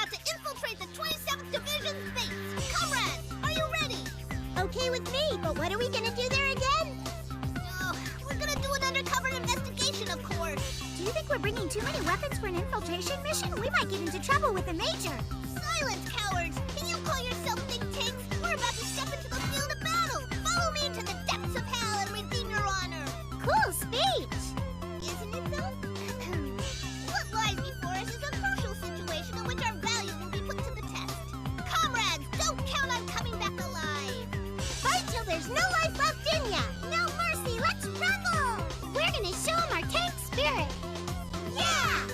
about to infiltrate the 27th Division's base. Comrades, are you ready? Okay with me, but what are we gonna do there again? Oh, we're gonna do an undercover investigation, of course. Do you think we're bringing too many weapons for an infiltration mission? We might get into trouble with the Major. Silence, cowards! Can you call yourself think tanks? We're about to step into the field of battle. Follow me to the depths of hell and redeem your honor. Cool speech! Isn't it, though? What lies before us is a crucial situation in which our values will be put to the test. Comrades, don't count on coming back alive. Fight till there's no life left in ya! No mercy, let's rumble! We're gonna show 'em our tank spirit! Yeah!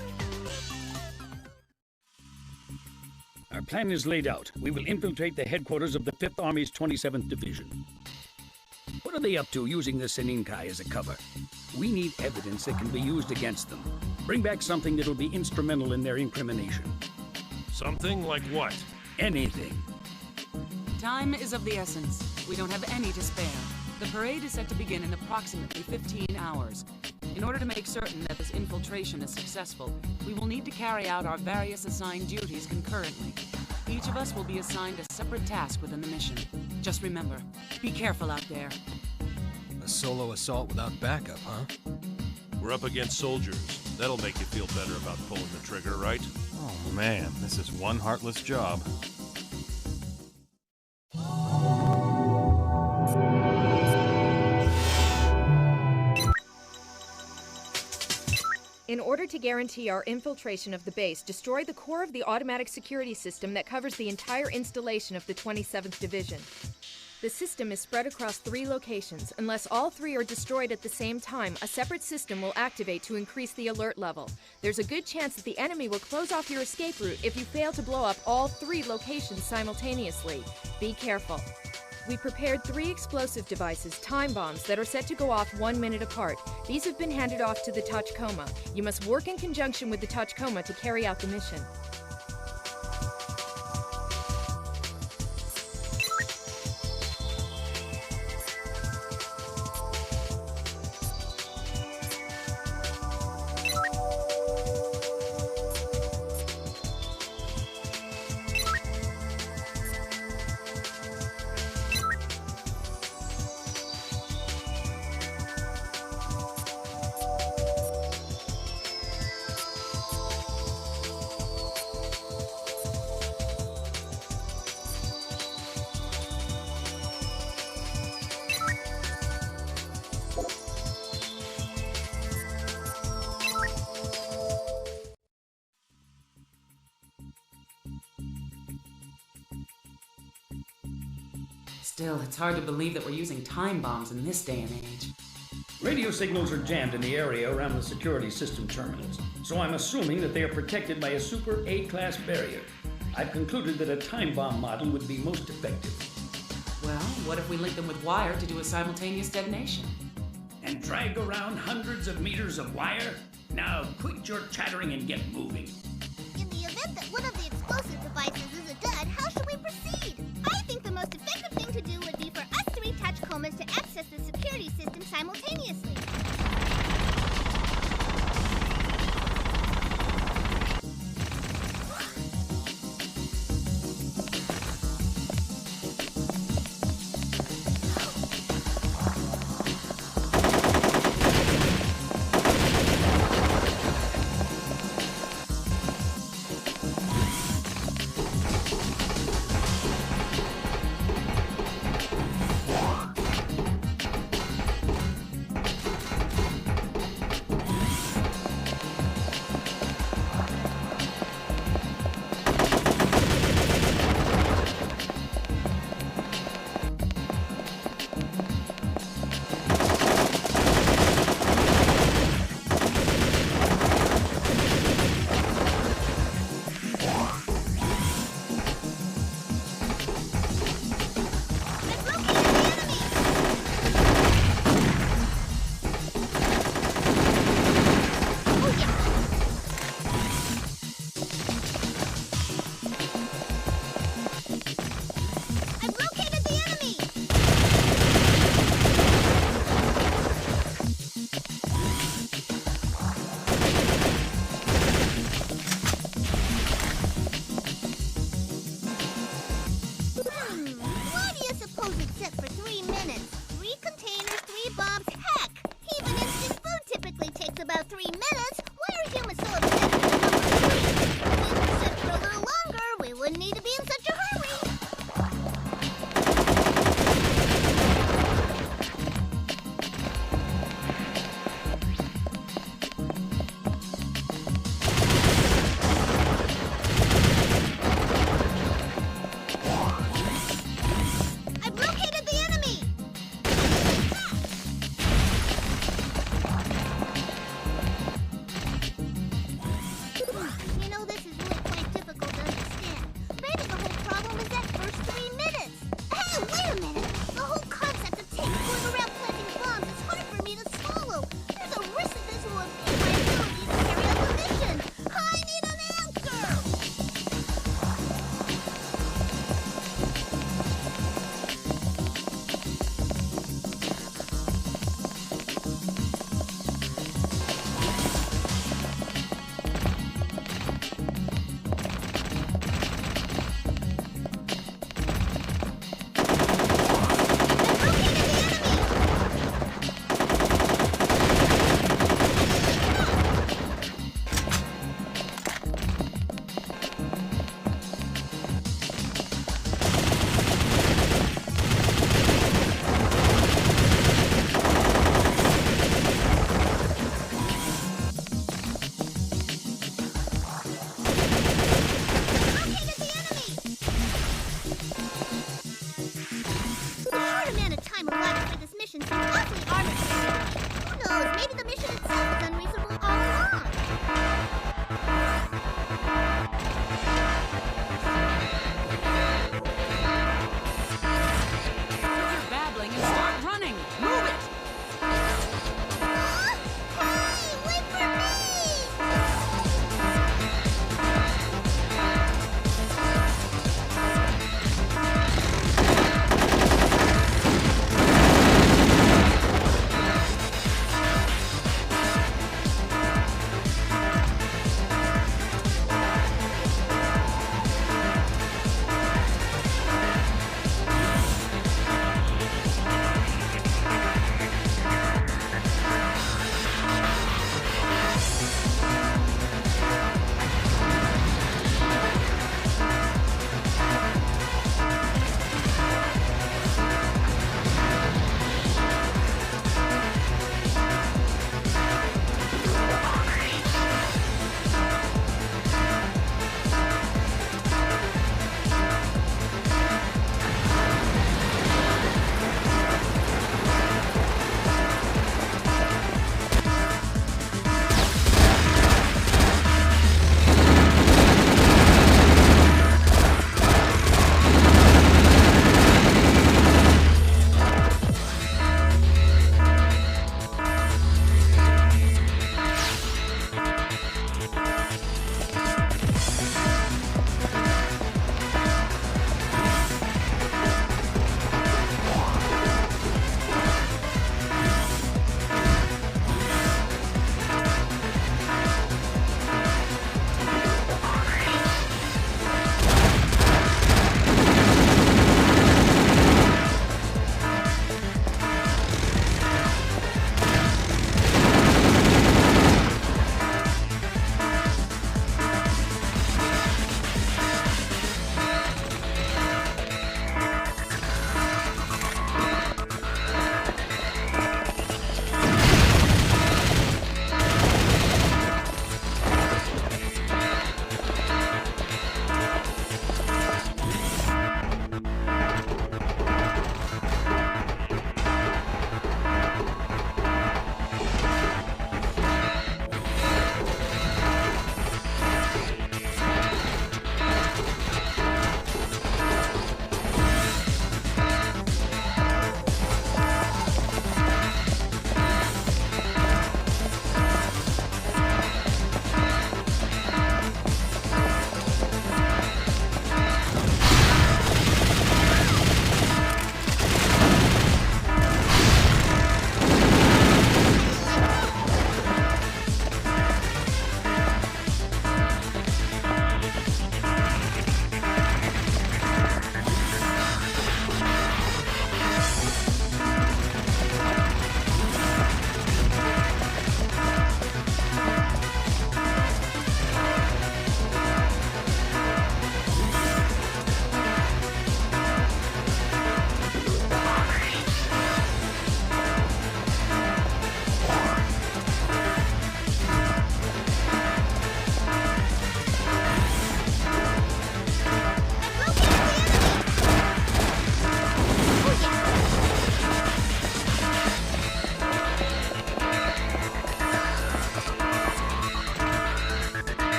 Our plan is laid out. We will infiltrate the headquarters of the 5th Army's 27th Division. What are they up to using the Seninkai as a cover? We need evidence that can be used against them. Bring back something that'll be instrumental in their incrimination. Something like what? Anything. Time is of the essence. We don't have any to spare. The parade is set to begin in approximately 15 hours. In order to make certain that this infiltration is successful, we will need to carry out our various assigned duties concurrently. Each of us will be assigned a separate task within the mission. Just remember, be careful out there. A solo assault without backup, huh? We're up against soldiers. That'll make you feel better about pulling the trigger, right? Oh man, this is one heartless job. In order to guarantee our infiltration of the base, destroy the core of the automatic security system that covers the entire installation of the 27th Division. The system is spread across 3 locations. Unless all 3 are destroyed at the same time, a separate system will activate to increase the alert level. There's a good chance that the enemy will close off your escape route if you fail to blow up all 3 locations simultaneously. Be careful. We prepared 3 explosive devices, time bombs, that are set to go off 1 minute apart. These have been handed off to the Tachikoma. You must work in conjunction with the Tachikoma to carry out the mission. Still, it's hard to believe that we're using time bombs in this day and age. Radio signals are jammed in the area around the security system terminals, so I'm assuming that they are protected by a super A-class barrier. I've concluded that a time bomb model would be most effective. Well, what if we link them with wire to do a simultaneous detonation? And drag around hundreds of meters of wire? Now quit your chattering and get moving. In the event that one of the explosive devices is a dud, how should we proceed? I think the most effective thing to do would be for us 3 Tachikomas to access the security system simultaneously. system of logic for this mission seems awfully arbitrary. Who knows, maybe the mission itself is unreasonable all along. Quit your babbling and start running! Move it! Hey, wait for me!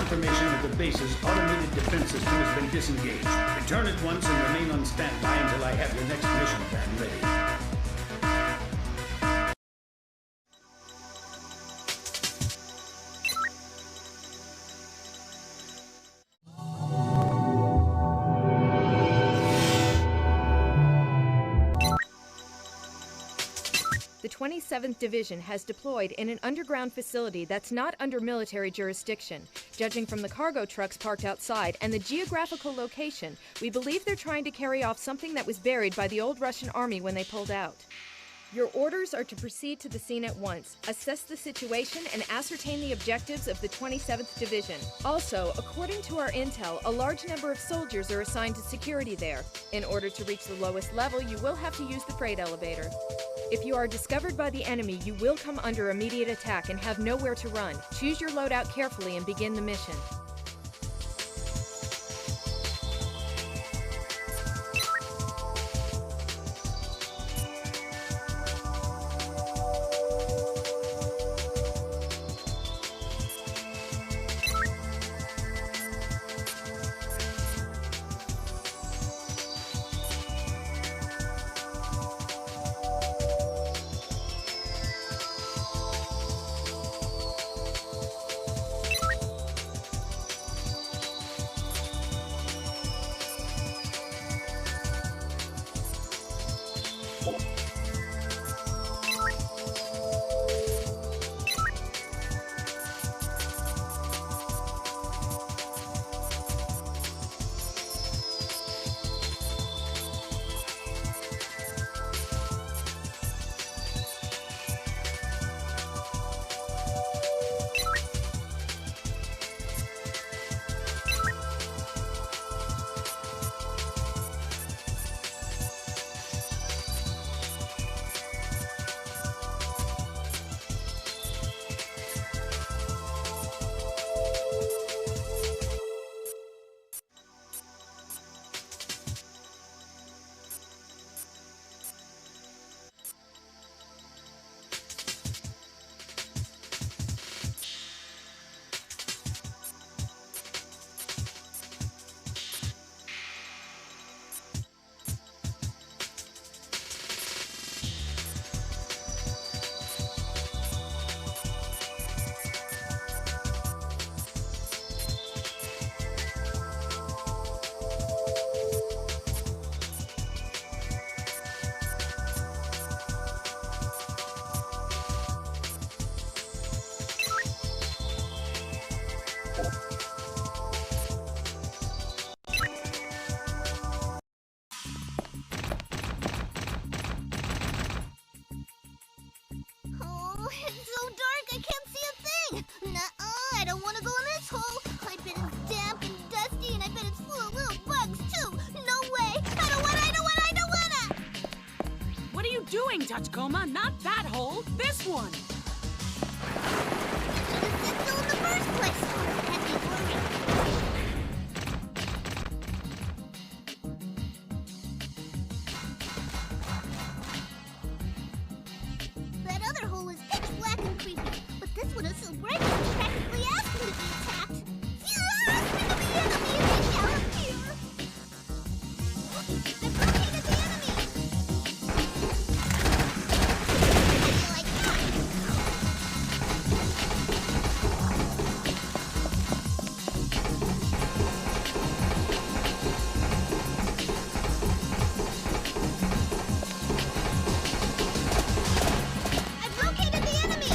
confirmation that the base's automated defense system has been disengaged. Return at once and remain on standby until I have your next mission plan ready. The 27th Division has deployed in an underground facility that's not under military jurisdiction. Judging from the cargo trucks parked outside and the geographical location, we believe they're trying to carry off something that was buried by the old Russian army when they pulled out. Your orders are to proceed to the scene at once, assess the situation, and ascertain the objectives of the 27th Division. Also, according to our intel, a large number of soldiers are assigned to security there. In order to reach the lowest level, you will have to use the freight elevator. If you are discovered by the enemy, you will come under immediate attack and have nowhere to run. Choose your loadout carefully and begin the mission. Tachikoma, not that hole, this one! Still in the first place! Had me worried. That other hole is pitch black and creepy, but this one is so bright it's practically asking to be attacked. You're asking to be enemy if you down here! I've located the enemy!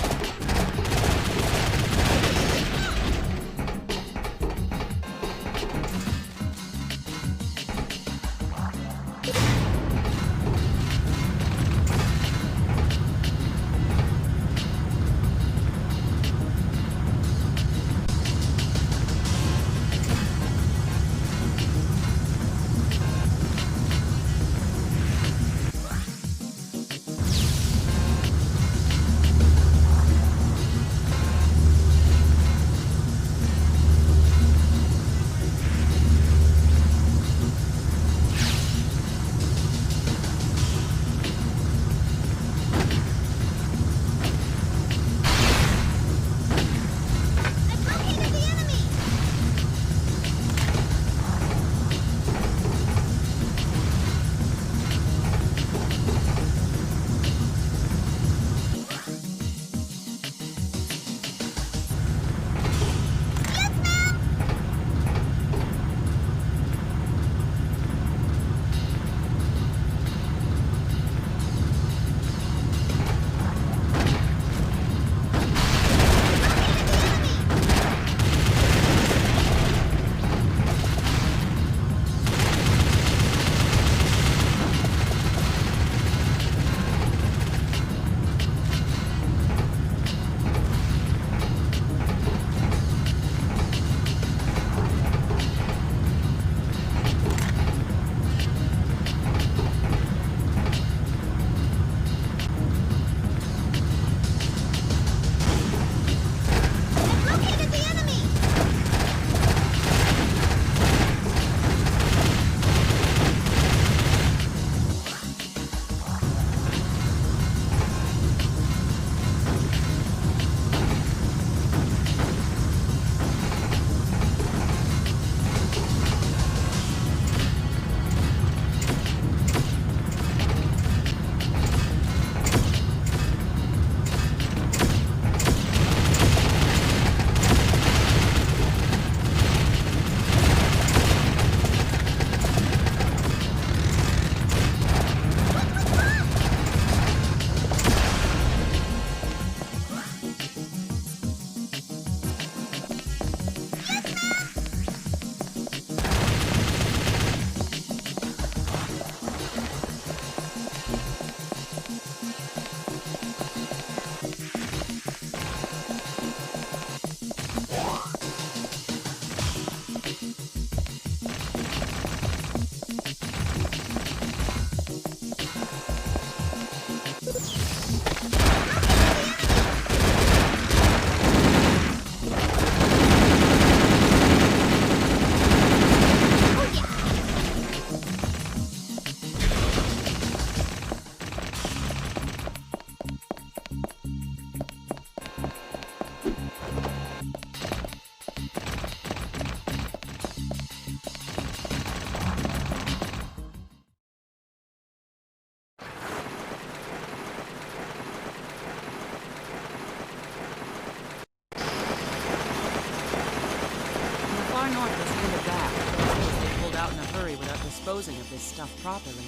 disposing of this stuff properly.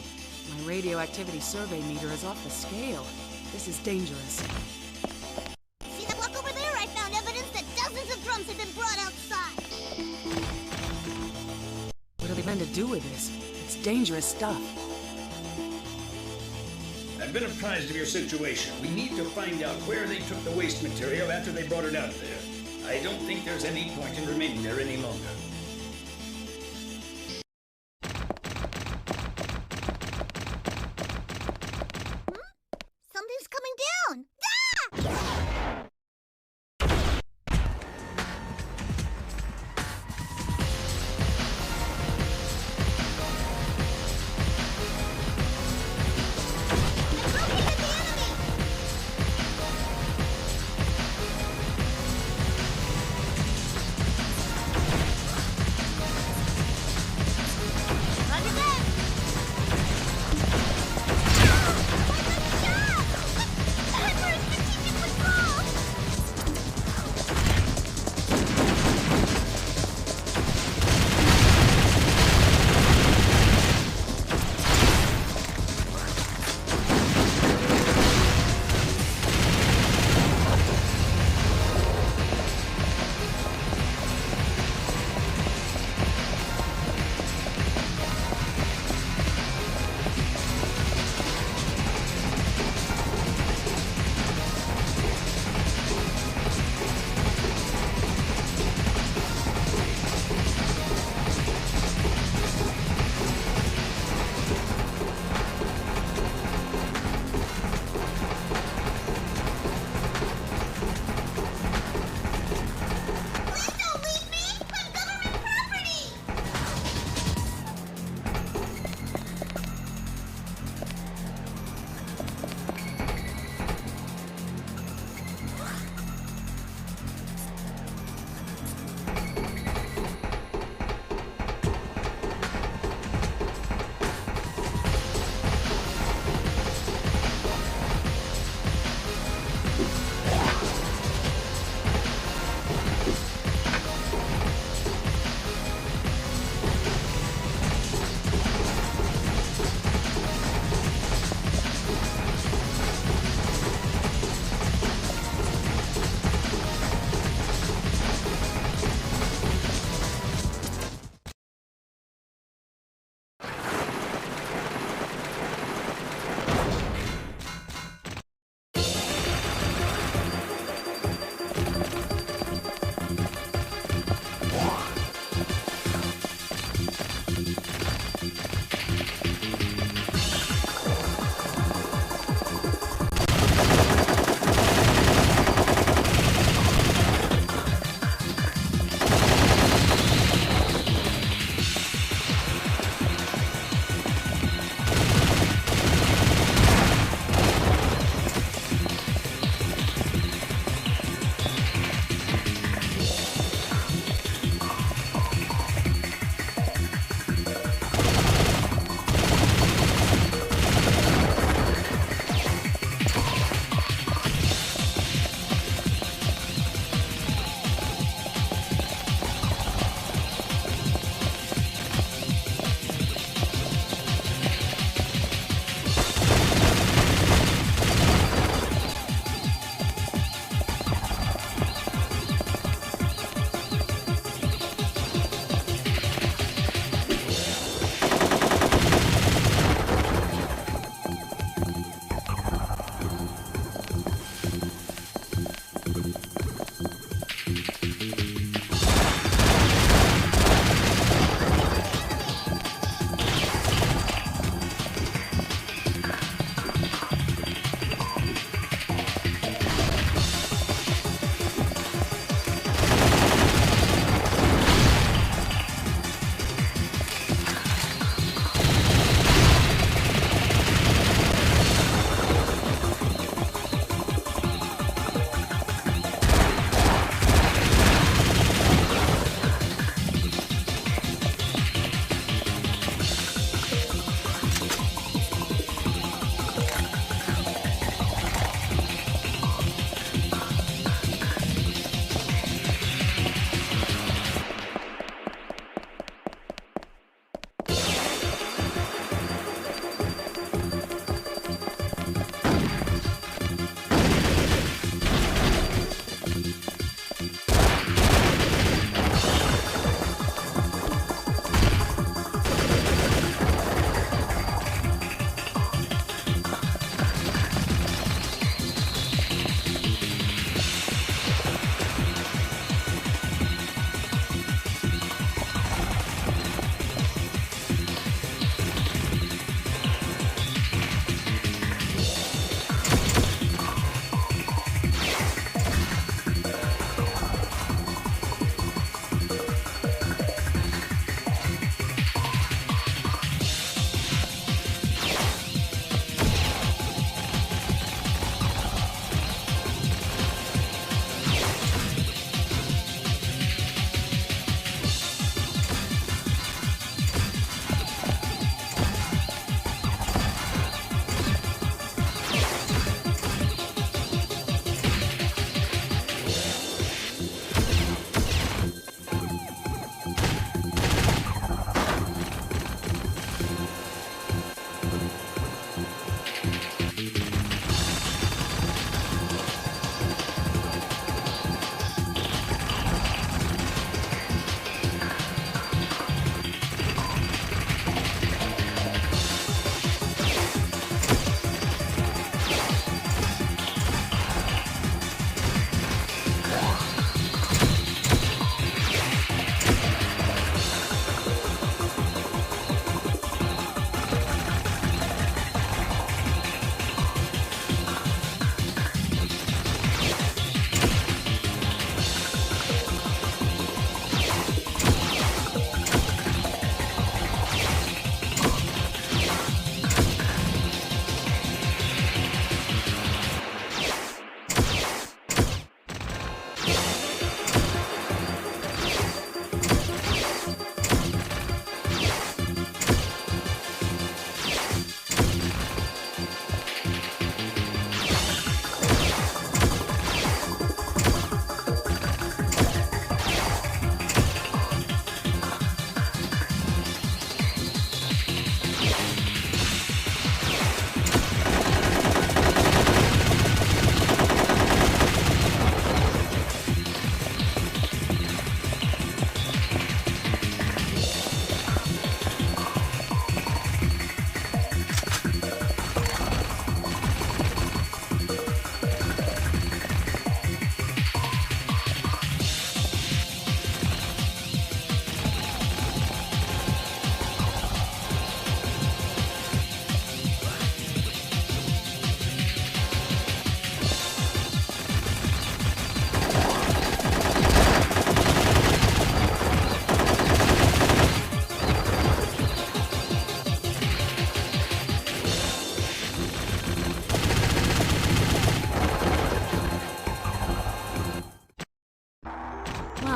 My radioactivity survey meter is off the scale. This is dangerous. See that block over there? I found evidence that dozens of drums have been brought outside. What are they meant to do with this? It's dangerous stuff. I've been apprised of your situation. We need to find out where they took the waste material after they brought it out there. I don't think there's any point in remaining there any longer. Something's coming down. Ah!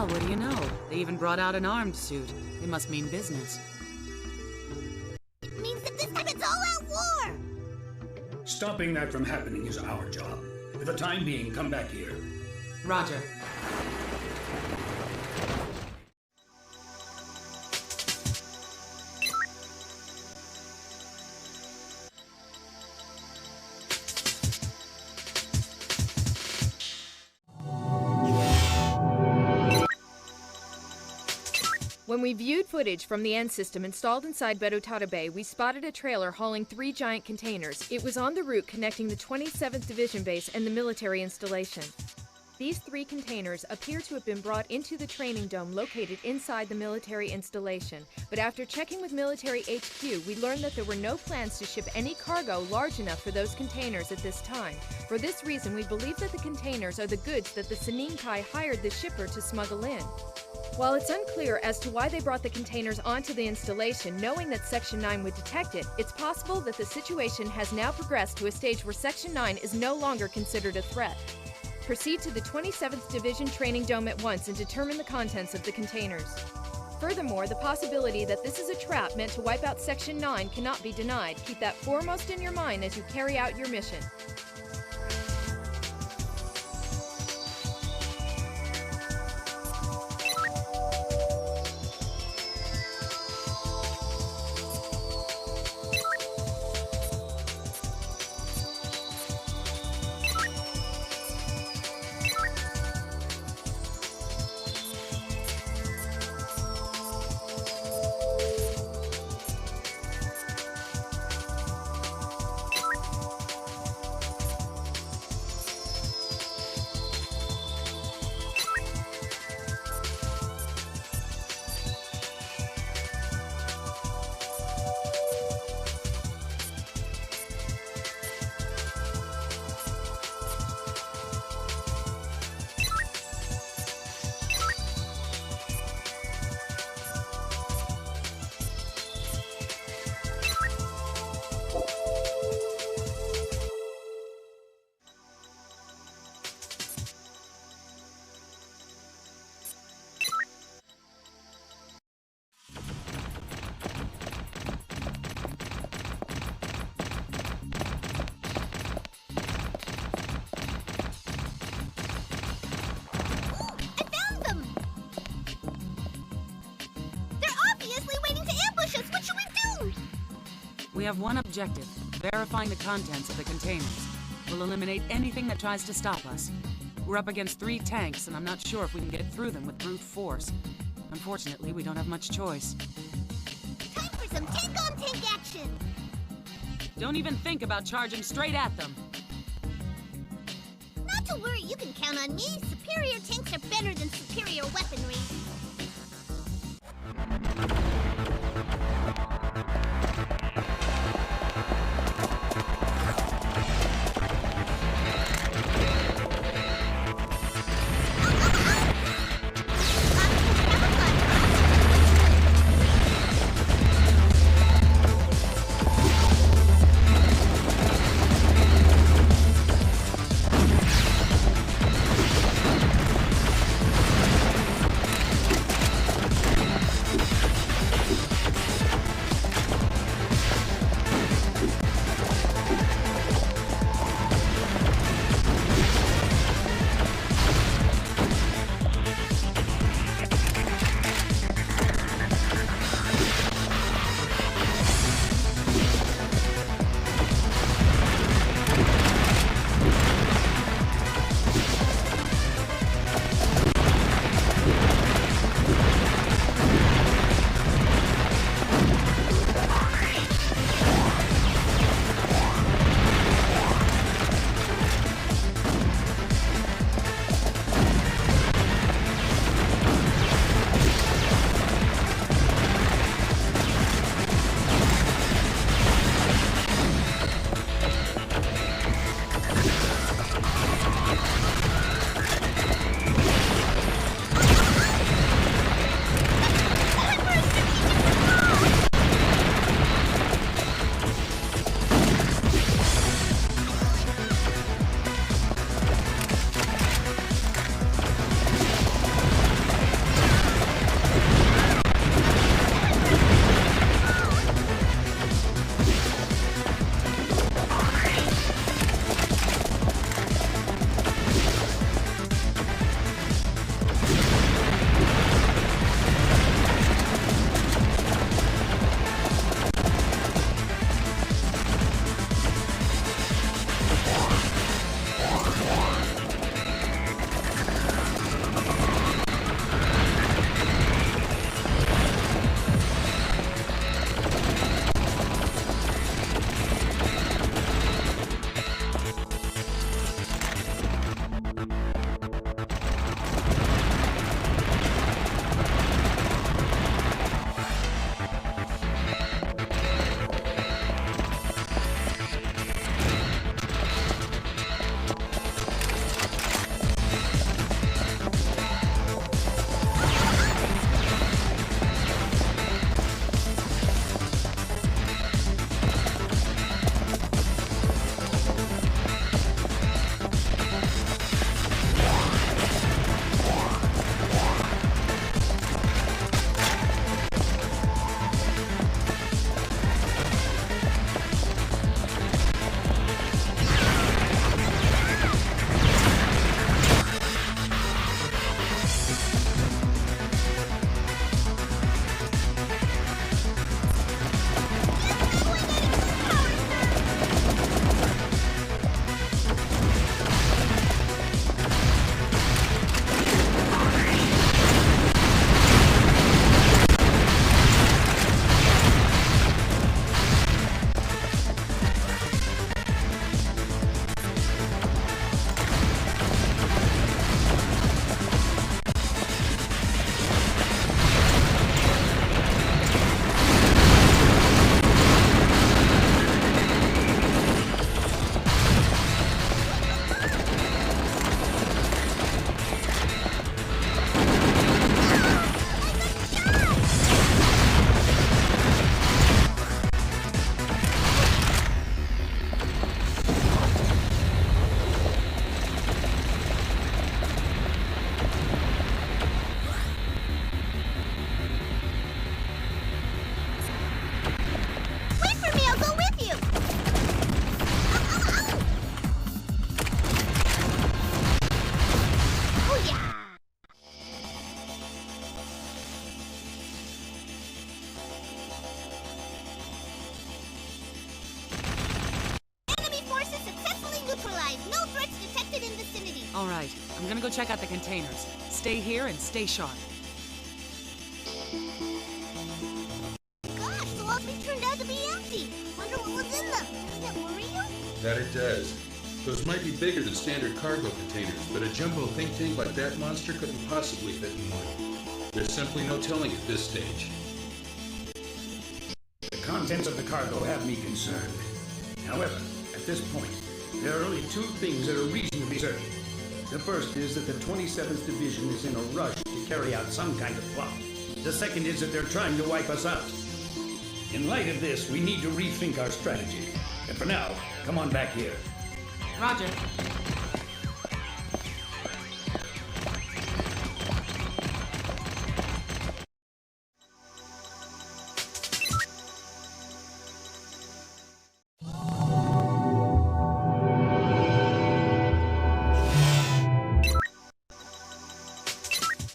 Well, what do you know? They even brought out an armed suit. It must mean business. It means that this time it's all out war! Stopping that from happening is our job. For the time being, come back here. Roger. When we viewed footage from the end system installed inside Berutara Bay, we spotted a trailer hauling 3 giant containers. It was on the route connecting the 27th Division base and the military installation. These 3 containers appear to have been brought into the training dome located inside the military installation. But after checking with Military HQ, we learned that there were no plans to ship any cargo large enough for those containers at this time. For this reason, we believe that the containers are the goods that the Seninkai hired the shipper to smuggle in. While it's unclear as to why they brought the containers onto the installation, knowing that Section 9 would detect it, it's possible that the situation has now progressed to a stage where Section 9 is no longer considered a threat. Proceed to the 27th Division Training Dome at once and determine the contents of the containers. Furthermore, the possibility that this is a trap meant to wipe out Section 9 cannot be denied. Keep that foremost in your mind as you carry out your mission. We have one objective, verifying the contents of the containers. We'll eliminate anything that tries to stop us. We're up against 3 tanks, and I'm not sure if we can get through them with brute force. Unfortunately, we don't have much choice. Time for some tank-on-tank action! Don't even think about charging straight at them. Not to worry, you can count on me. Superior tanks are better than superior weaponry. All right, I'm gonna go check out the containers. Stay here and stay sharp. Gosh, the lobby turned out to be empty. Wonder what was in them. Does that worry you? That it does. Those might be bigger than standard cargo containers, but a jumbo think tank like that monster couldn't possibly fit in one. There's simply no telling at this stage. The contents of the cargo have me concerned. However, at this point, there are only two things that are reasonably certain. The first is that the 27th Division is in a rush to carry out some kind of plot. The second is that they're trying to wipe us out. In light of this, we need to rethink our strategy. And for now, come on back here. Roger.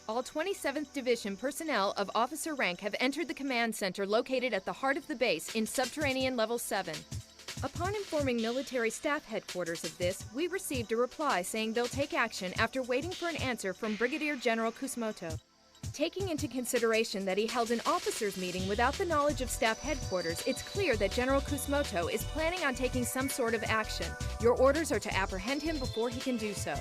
All 27th Division personnel of officer rank have entered the command center located at the heart of the base in Subterranean Level 7. Upon informing military staff headquarters of this, we received a reply saying they'll take action after waiting for an answer from Brigadier General Kusomoto. Taking into consideration that he held an officers' meeting without the knowledge of staff headquarters, it's clear that General Kusomoto is planning on taking some sort of action. Your orders are to apprehend him before he can do so.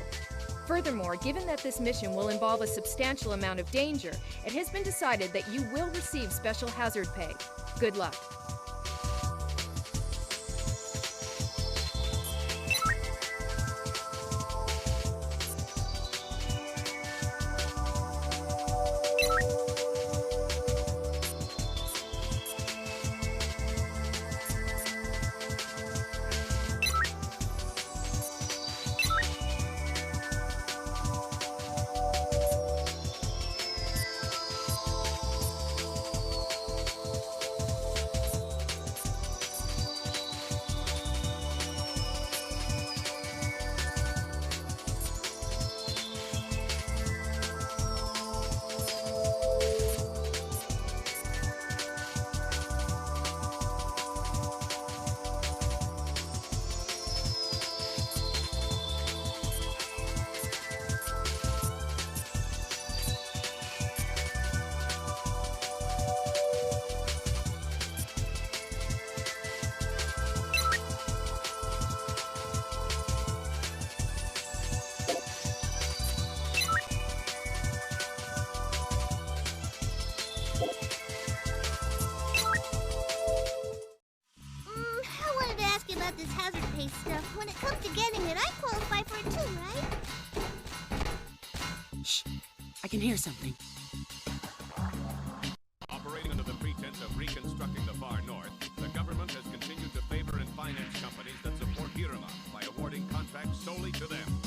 Furthermore, given that this mission will involve a substantial amount of danger, it has been decided that you will receive special hazard pay. Good luck. This hazard pay stuff. When it comes to getting it, I qualify for it too, right? Shh. I can hear something. Operating under the pretense of reconstructing the far north, the government has continued to favor and finance companies that support Hiruma by awarding contracts solely to them.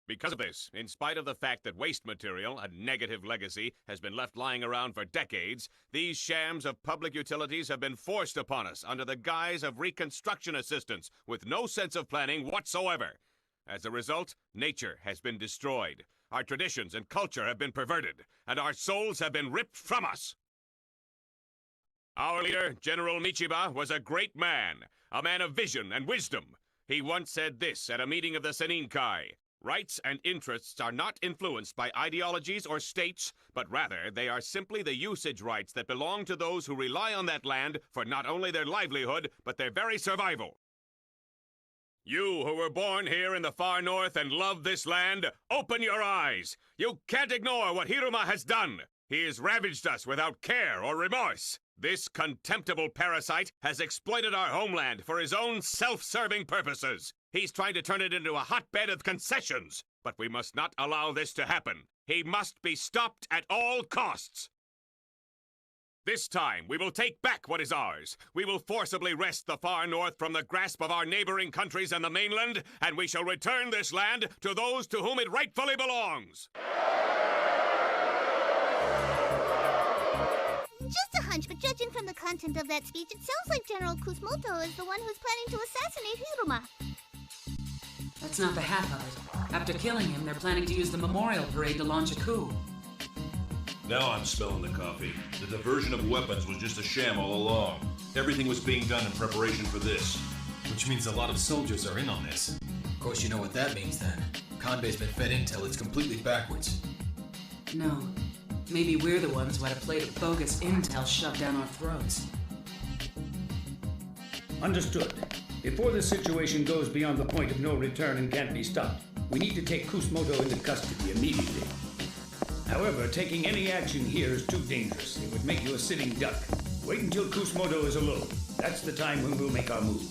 Because of this, in spite of the fact that waste material, a negative legacy, has been left lying around for decades, these shams of public utilities have been forced upon us under the guise of reconstruction assistance with no sense of planning whatsoever. As a result, nature has been destroyed, our traditions and culture have been perverted, and our souls have been ripped from us. Our leader, General Michiba, was a great man, a man of vision and wisdom. He once said this at a meeting of the Seninkai: rights and interests are not influenced by ideologies or states, but rather they are simply the usage rights that belong to those who rely on that land for not only their livelihood, but their very survival. You who were born here in the far north and love this land, open your eyes! You can't ignore what Hiruma has done! He has ravaged us without care or remorse. This contemptible parasite has exploited our homeland for his own self-serving purposes. He's trying to turn it into a hotbed of concessions. But we must not allow this to happen. He must be stopped at all costs. This time, we will take back what is ours. We will forcibly wrest the far north from the grasp of our neighboring countries and the mainland, and we shall return this land to those to whom it rightfully belongs. Just a hunch, but judging from the content of that speech, it sounds like General Kusomoto is the one who's planning to assassinate Hiruma. That's not the half of it. After killing him, they're planning to use the memorial parade to launch a coup. Now I'm smelling the coffee. The diversion of weapons was just a sham all along. Everything was being done in preparation for this. Which means a lot of soldiers are in on this. course you know what that means then. Convey's been fed intel that's completely backwards. No. Maybe we're the ones who had a plate of bogus intel shoved down our throats. Understood. Before the situation goes beyond the point of no return and can't be stopped, we need to take Kusomoto into custody immediately. However, taking any action here is too dangerous. It would make you a sitting duck. Wait until Kusomoto is alone. That's the time when we'll make our move.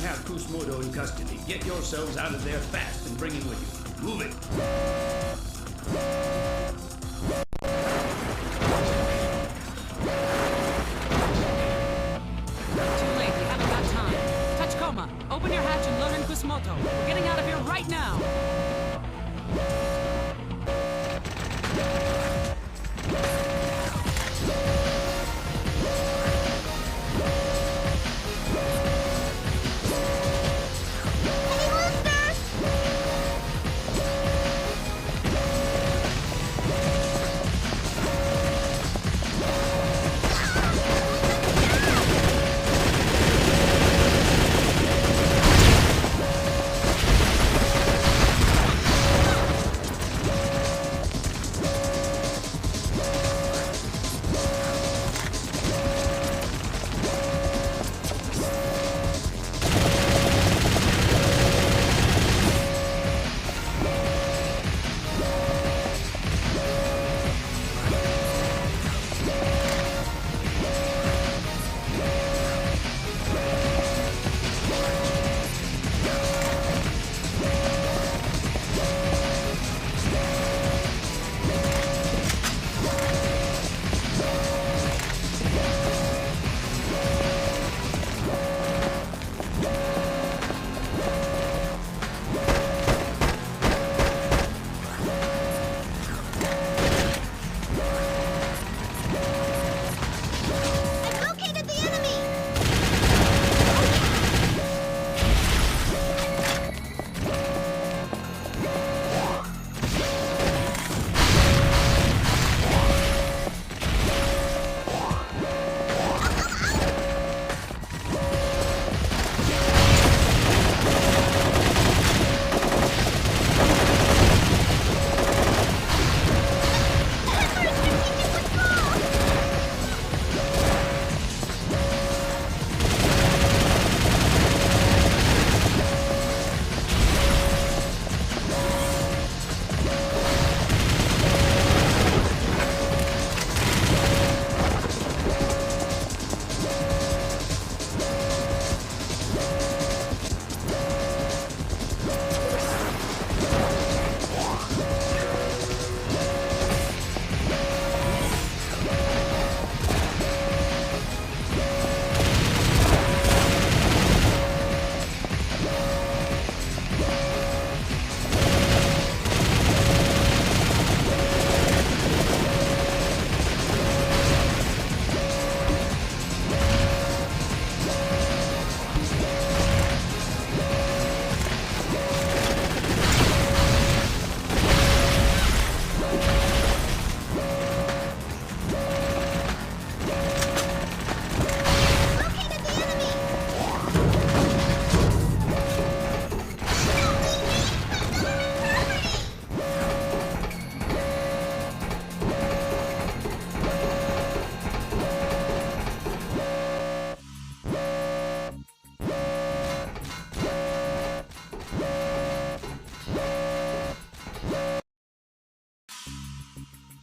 have Kusomoto in custody. Get yourselves out of there fast and bring him with you. Move it. Too late, we haven't got time. Tachikoma, open your hatch and load in Kusomoto. We're getting out of here right now.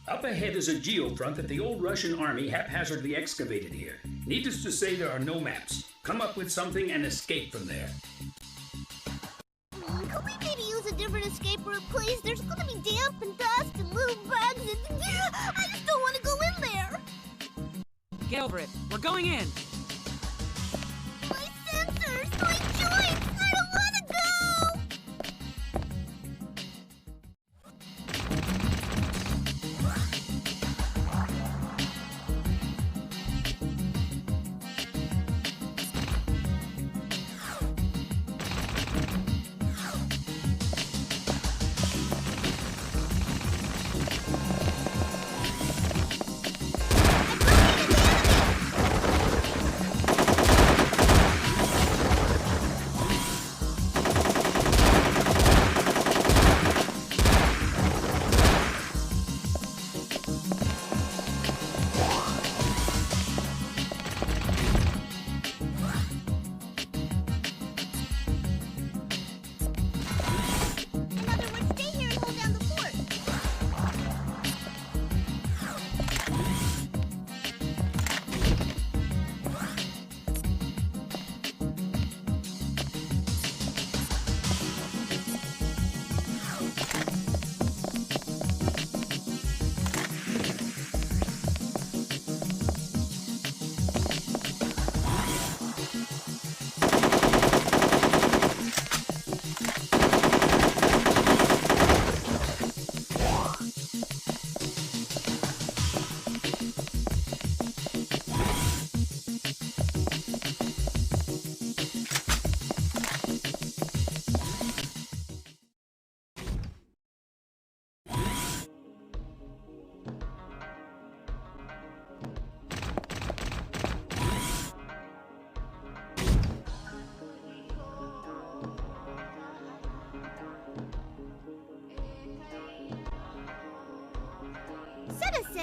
Up ahead is a geofront that the old Russian army haphazardly excavated here. Needless to say, there are no maps. Come up with something and escape from there. Could we maybe use a different escape route, please? There's gonna be damp and dust and little bugs and... I just don't want to go in there! Get over it. We're going in. My sensors! My joints! I don't want to go!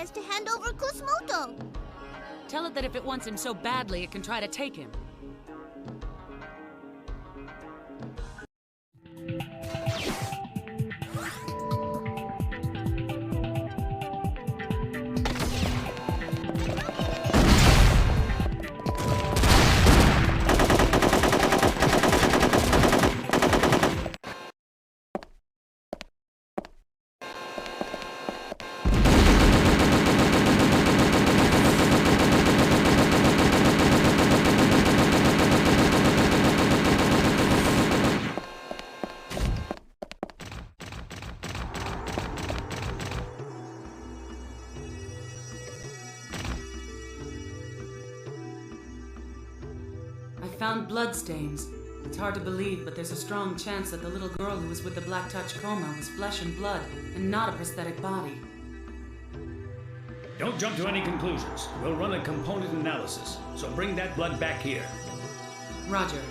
says to hand over Kusomoto. Tell it that if it wants him so badly, it can try to take him. Found bloodstains. It's hard to believe, but there's a strong chance that the little girl who was with the Black Tachikoma was flesh and blood, and not a prosthetic body. Don't jump to any conclusions. We'll run a component analysis, so bring that blood back here. Roger.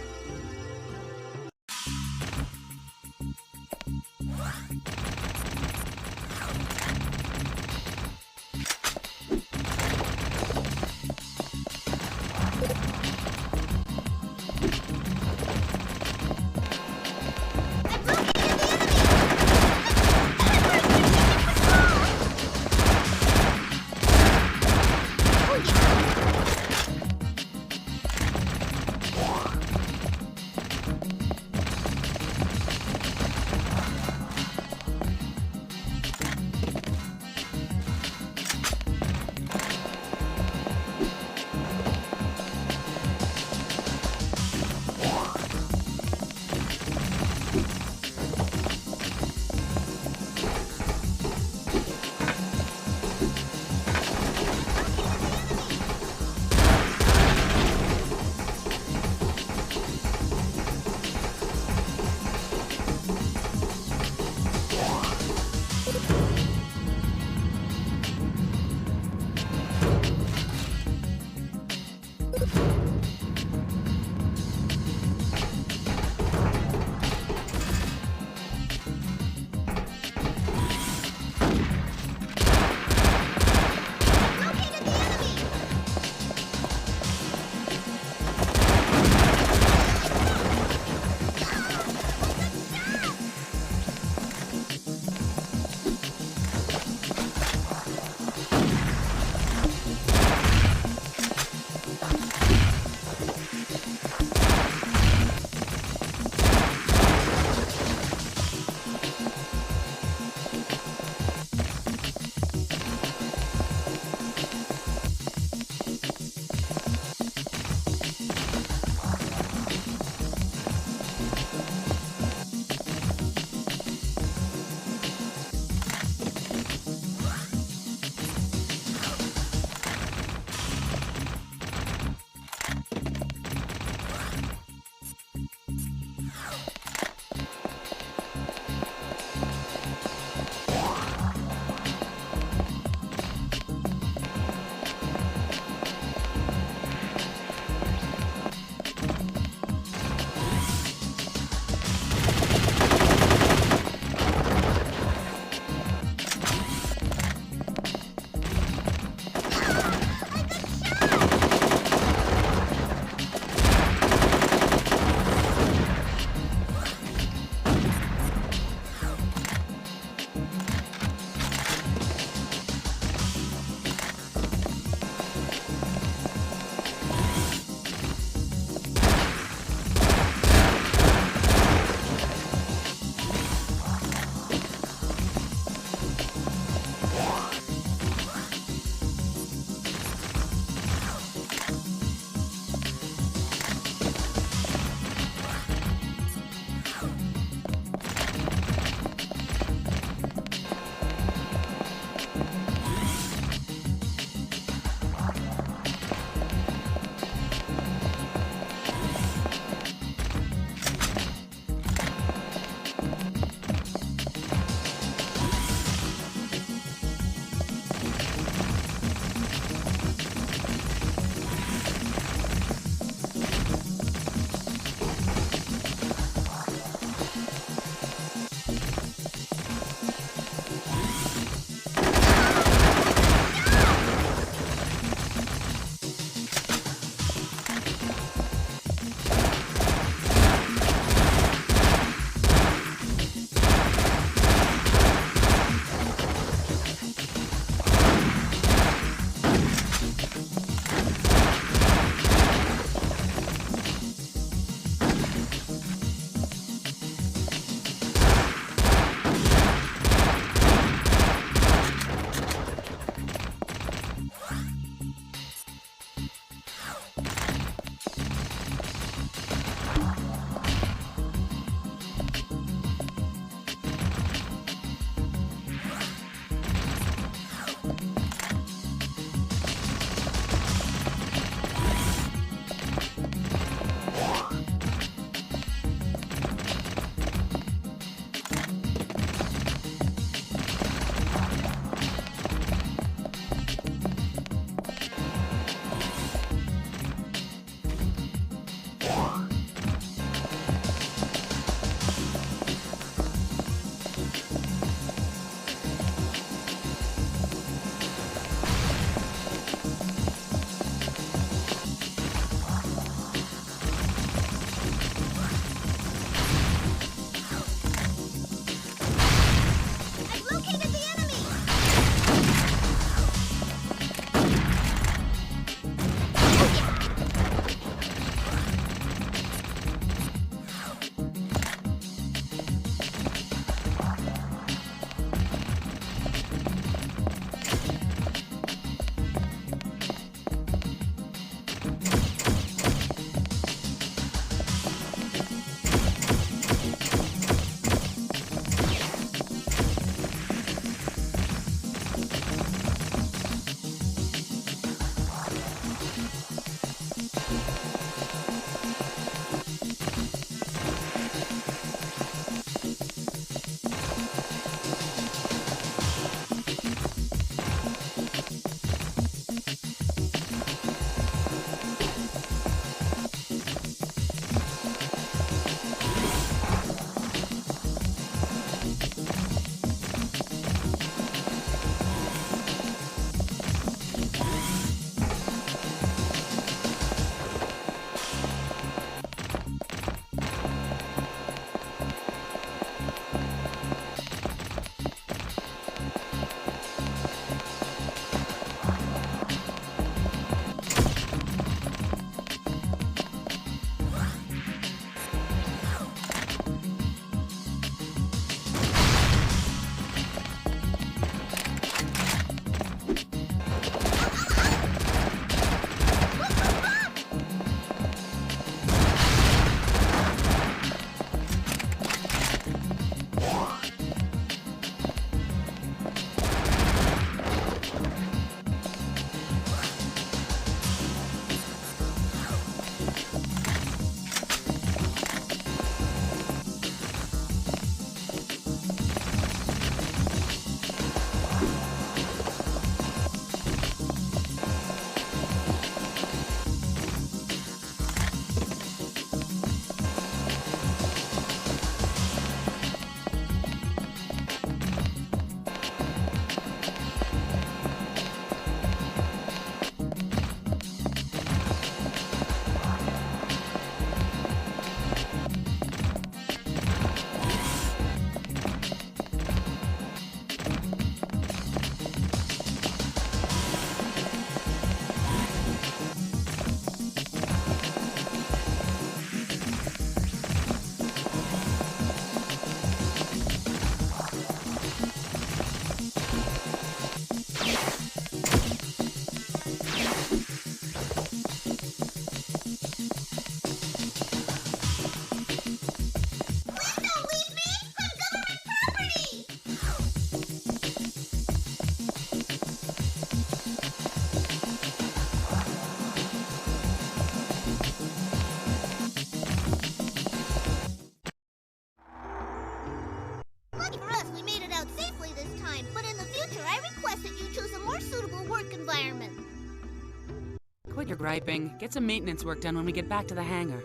Quit your griping. Get some maintenance work done when we get back to the hangar.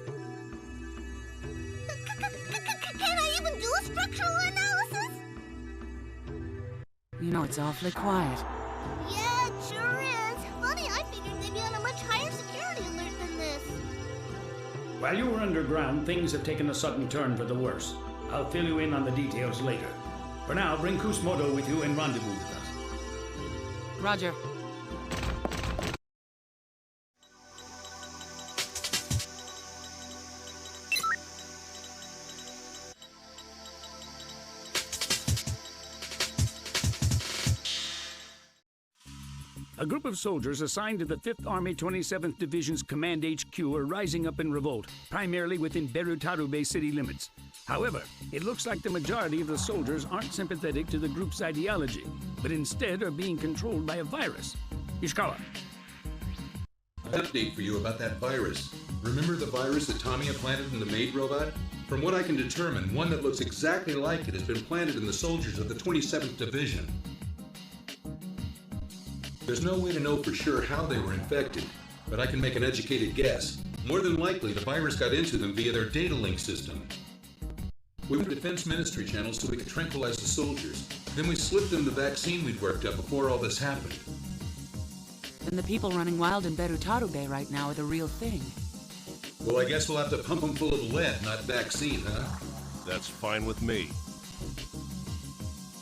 Can I even do a structural analysis? You know it's awfully quiet. Yeah, it sure is. Funny, I figured they'd be on a much higher security alert than this. While you were underground, things have taken a sudden turn for the worse. I'll fill you in on the details later. For now, bring Kusomoto with you and rendezvous with us. Roger. A group of soldiers assigned to the 5th Army 27th Division's Command HQ are rising up in revolt, primarily within Berutarube city limits. However, it looks like the majority of the soldiers aren't sympathetic to the group's ideology, but instead are being controlled by a virus. Ishikawa. An update for you about that virus. Remember the virus that Tamiya planted in the maid robot? From what I can determine, one that looks exactly like it has been planted in the soldiers of the 27th Division. There's no way to know for sure how they were infected, but I can make an educated guess. More than likely, the virus got into them via their data link system. We went to Defense Ministry channel so we could tranquilize the soldiers. Then we slipped them the vaccine we'd worked up before all this happened. Then the people running wild in Berutarube right now are the real thing. Well, I guess we'll have to pump them full of lead, not vaccine, huh? That's fine with me.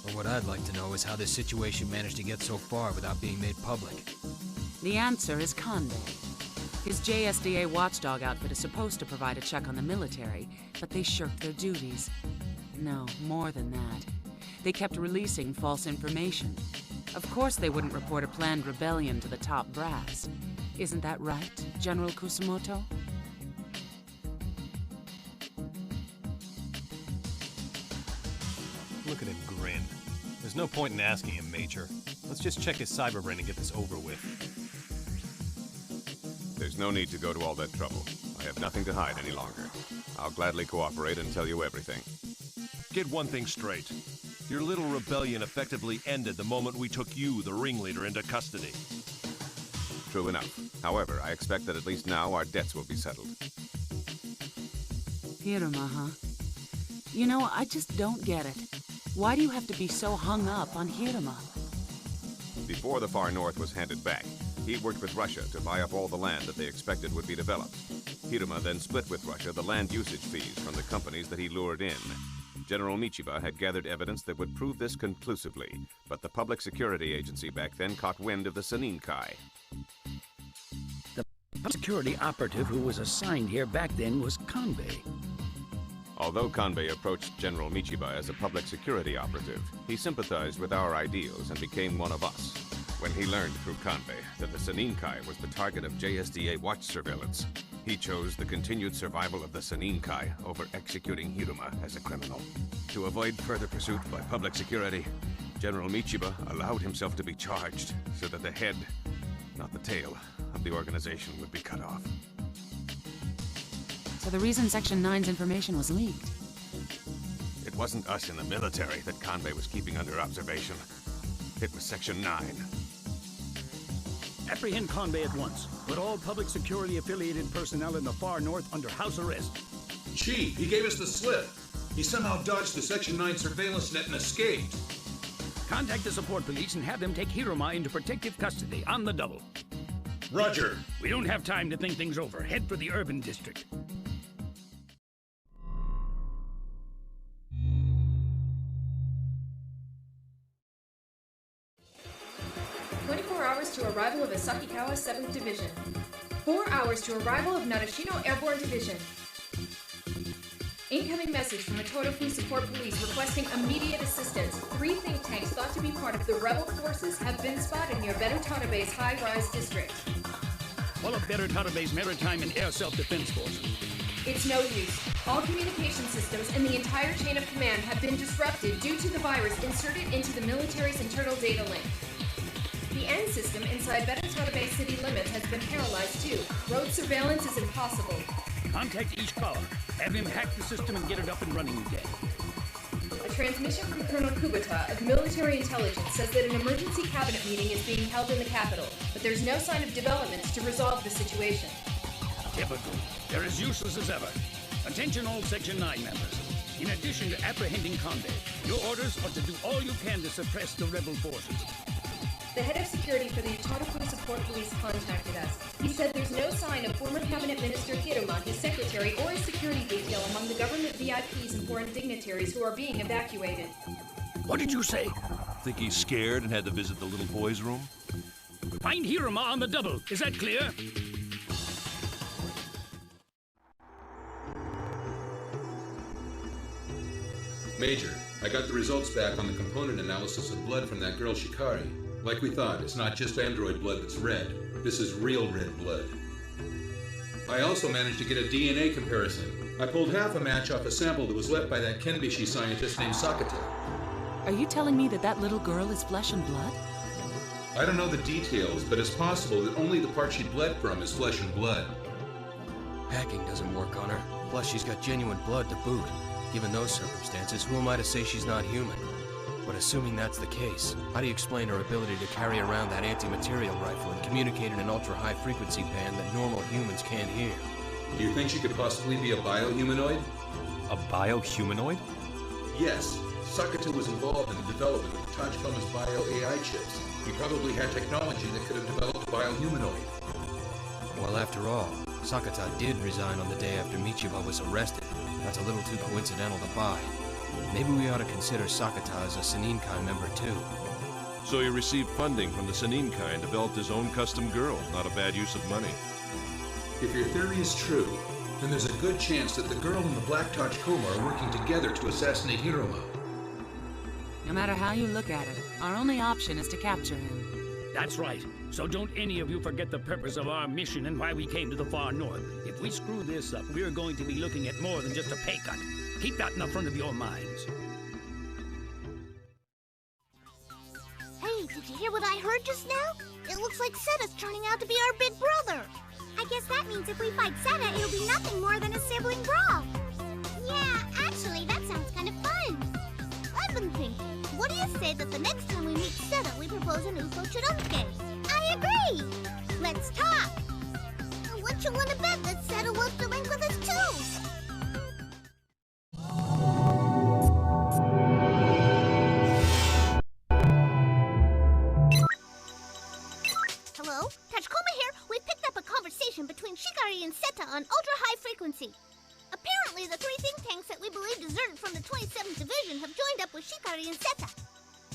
But what I'd like to know is how this situation managed to get so far without being made public. The answer is Kanbe. His JSDA watchdog outfit is supposed to provide a check on the military, but they shirked their duties. No, more than that. They kept releasing false information. Of course they wouldn't report a planned rebellion to the top brass. Isn't that right, General Kusomoto? Look at him grin. There's no point in asking him, Major. Let's just check his cyberbrain and get this over with. There's no need to go to all that trouble. I have nothing to hide any longer. I'll gladly cooperate and tell you everything. Get one thing straight. Your little rebellion effectively ended the moment we took you, the ringleader, into custody. True enough. However, I expect that at least now our debts will be settled. Hiruma, huh? You know, I just don't get it. Why do you have to be so hung up on Hiruma? Before the far north was handed back, he worked with Russia to buy up all the land that they expected would be developed. Hiruma then split with Russia the land usage fees from the companies that he lured in. General Michiba had gathered evidence that would prove this conclusively, but the public security agency back then caught wind of the Saninkai. The security operative who was assigned here back then was Kanbe. Although Kanbe approached General Michiba as a public security operative, he sympathized with our ideals and became one of us. When he learned through Kanbe that the Saninkai was the target of JSDA watch surveillance, he chose the continued survival of the Saninkai over executing Hiruma as a criminal. To avoid further pursuit by public security, General Michiba allowed himself to be charged so that the head, not the tail, of the organization would be cut off. So the reason Section 9's information was leaked. It wasn't us in the military that Kanbe was keeping under observation. It was Section 9. Apprehend Kanbe at once. Put all public security affiliated personnel in the far north under house arrest. Chief, he gave us the slip. He somehow dodged the Section 9 surveillance net and escaped. Contact the support police and have them take Hiruma into protective custody on the double. Roger. We don't have time to think things over. Head for the urban district. To arrival of Asakikawa 7th Division. 4 hours to arrival of Narashino Airborne Division. Incoming message from Matotofu Support Police requesting immediate assistance. 3 think tanks thought to be part of the rebel forces have been spotted near Berutanabe's high-rise district. All of Berutanabe's maritime and air self-defense force. It's no use. All communication systems and the entire chain of command have been disrupted due to the virus inserted into the military's internal data link. The end system inside Berutanabe city limits has been paralyzed too. Road surveillance is impossible. Contact Ishikawa. Have him hack the system and get it up and running again. transmission from Colonel Kubota of Military Intelligence says that an emergency cabinet meeting is being held in the capital, but there's no sign of developments to resolve the situation. Typical. They're as useless as ever. Attention all Section 9 members. In addition to apprehending Conde, your orders are to do all you can to suppress the rebel forces. The head of security for the Tachikoma Support Police contacted us. He said there's no sign of former Cabinet Minister Hiruma, his secretary, or his security detail among the government VIPs and foreign dignitaries who are being evacuated. What did you say? Think he's scared and had to visit the little boy's room? Find Hiruma on the double. Is that clear? Major, I got the results back on the component analysis of blood from that girl Shikari. Like we thought, it's not just android blood that's red. This is real red blood. I also managed to get a DNA comparison. I pulled half a match off a sample that was left by that Kenbishi scientist named Sakata. Are you telling me that that little girl is flesh and blood? I don't know the details, but it's possible that only the part she bled from is flesh and blood. Hacking doesn't work on her. Plus, she's got genuine blood to boot. Given those circumstances, who am I to say she's not human? But assuming that's the case, how do you explain her ability to carry around that anti-material rifle and communicate in an ultra-high frequency band that normal humans can't hear? Do you think she could possibly be a biohumanoid? A biohumanoid? Yes. Sakata was involved in the development of Tachikoma's bio-AI chips. He probably had technology that could have developed a biohumanoid. Well, after all, Sakata did resign on the day after Michiba was arrested. That's a little too coincidental to buy. Maybe we ought to consider Sakata as a Seninkai member too. So he received funding from the Seninkai and developed his own custom girl. Not a bad use of money. If your theory is true, then there's a good chance that the girl and the Black Tachikoma are working together to assassinate Hiruma. No matter how you look at it, our only option is to capture him. That's right. So don't any of you forget the purpose of our mission and why we came to the far north. If we screw this up, we're going to be looking at more than just a pay cut. Keep that in the front of your minds. Hey, did you hear what I heard just now? It looks like Seta's turning out to be our big brother. I guess that means if we fight Seta, it'll be nothing more than a sibling brawl. Yeah, actually, that sounds kind of fun. I've been thinking, what do you say that the next time we meet Seta, we propose an UFO Churumke? I agree. Let's talk. What you want to bet that Seta wants to link with us too? Hello? Tachikoma here. We picked up a conversation between Shikari and Seta on ultra-high frequency. Apparently, the three think tanks that we believe deserted from the 27th Division have joined up with Shikari and Seta.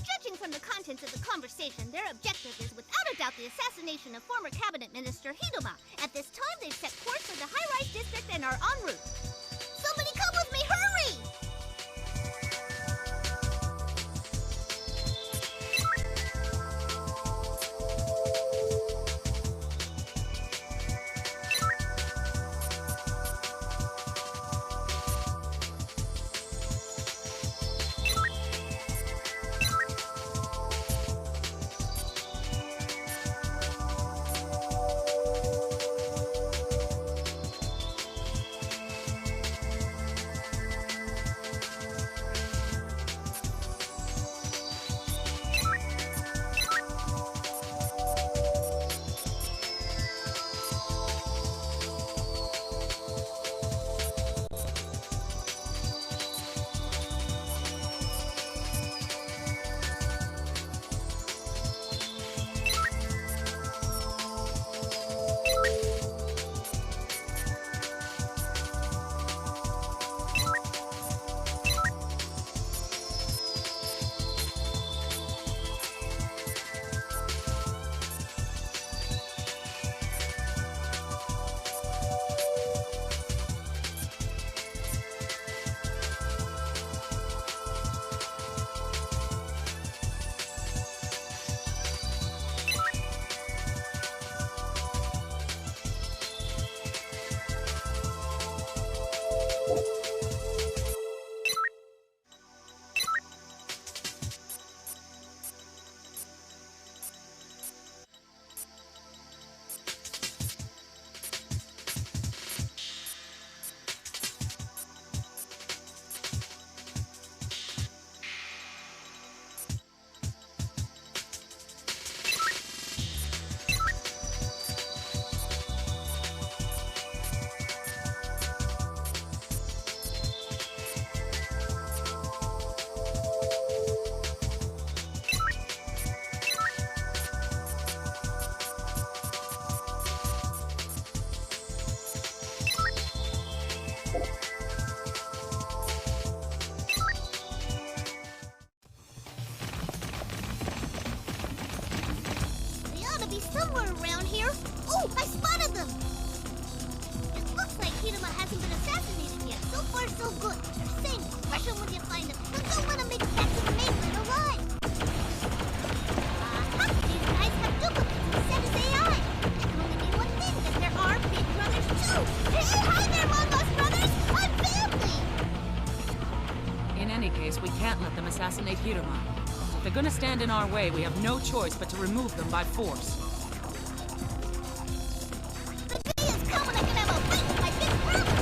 Judging from the contents of the conversation, their objective is without a doubt the assassination of former Cabinet Minister Hiruma. At this time, they've set course for the high-rise district and are en route. Somebody come with me, hurry! far so good. They're saying crush them when you find them, but don't let them make it back to the mainland alive. These guys have duplicates and set as AI. That can only mean one thing, that there are big brothers too. Hey, hi there, long lost brothers! I'm family! In any case, we can't let them assassinate Hiruma. If they're gonna stand in our way, we have no choice but to remove them by force. The day is coming I can have a fight with my big brother!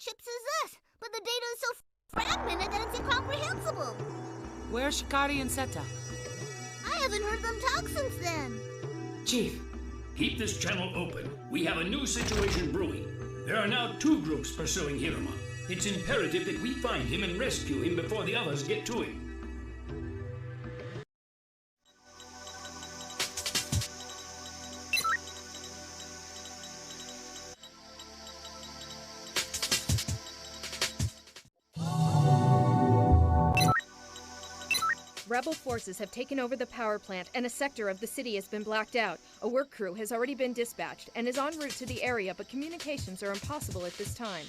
chips as us, but the data is so fragmented that it's incomprehensible. Where's Shikari and Seta? I haven't heard them talk since then. Chief. Keep this channel open. We have a new situation brewing. There are now 2 groups pursuing Hiruma. It's imperative that we find him and rescue him before the others get to him. Rebel forces have taken over the power plant, and a sector of the city has been blacked out. A work crew has already been dispatched and is en route to the area, but communications are impossible at this time.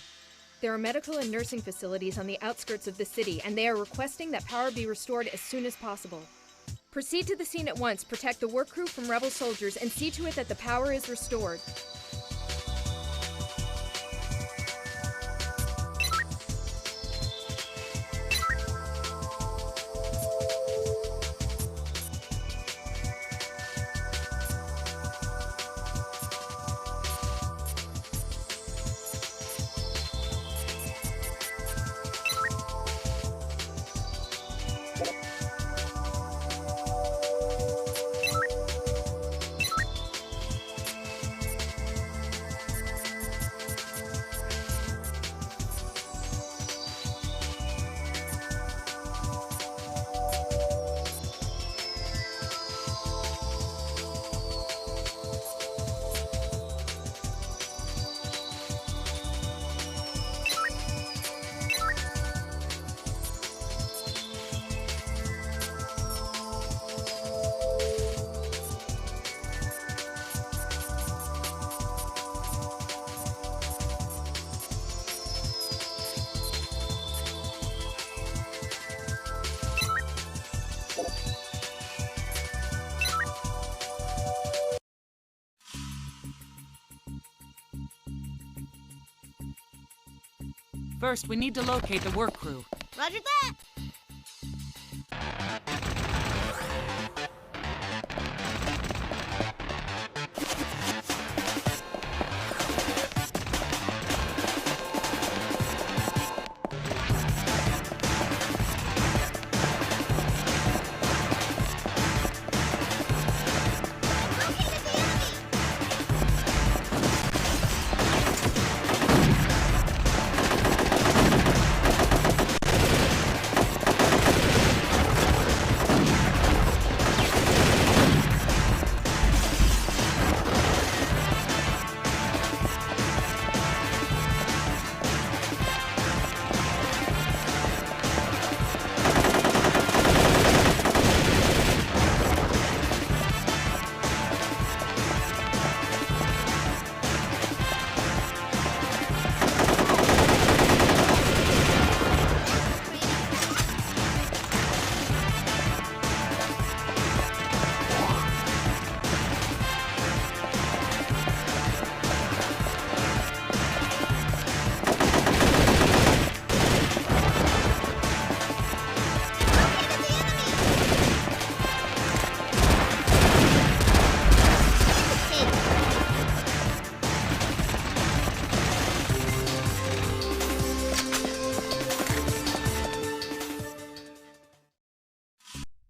There are medical and nursing facilities on the outskirts of the city, and they are requesting that power be restored as soon as possible. Proceed to the scene at once, protect the work crew from rebel soldiers, and see to it that the power is restored. First, we need to locate the work crew. Roger that!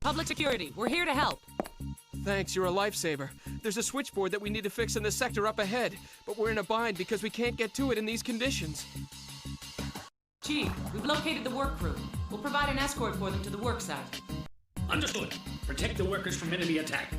Public security, we're here to help. Thanks, you're a lifesaver. There's a switchboard that we need to fix in the sector up ahead, but we're in a bind because we can't get to it in these conditions. Chief, we've located the work crew. We'll provide an escort for them to the work site. Understood. Protect the workers from enemy attack.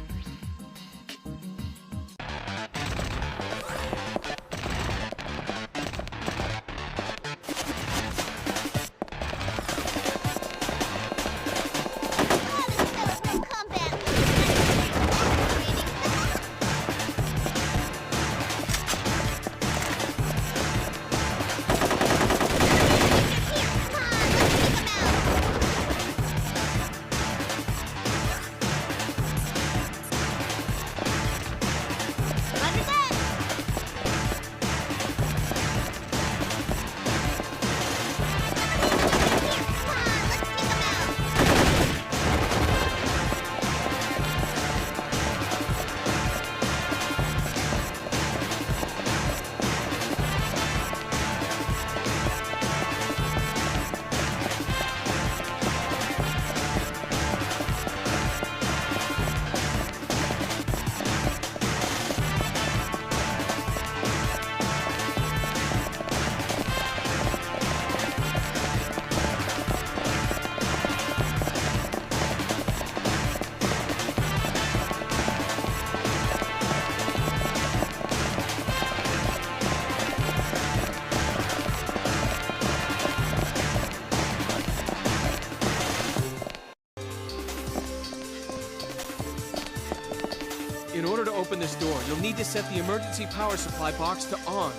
next door. You'll need to set the emergency power supply box to on.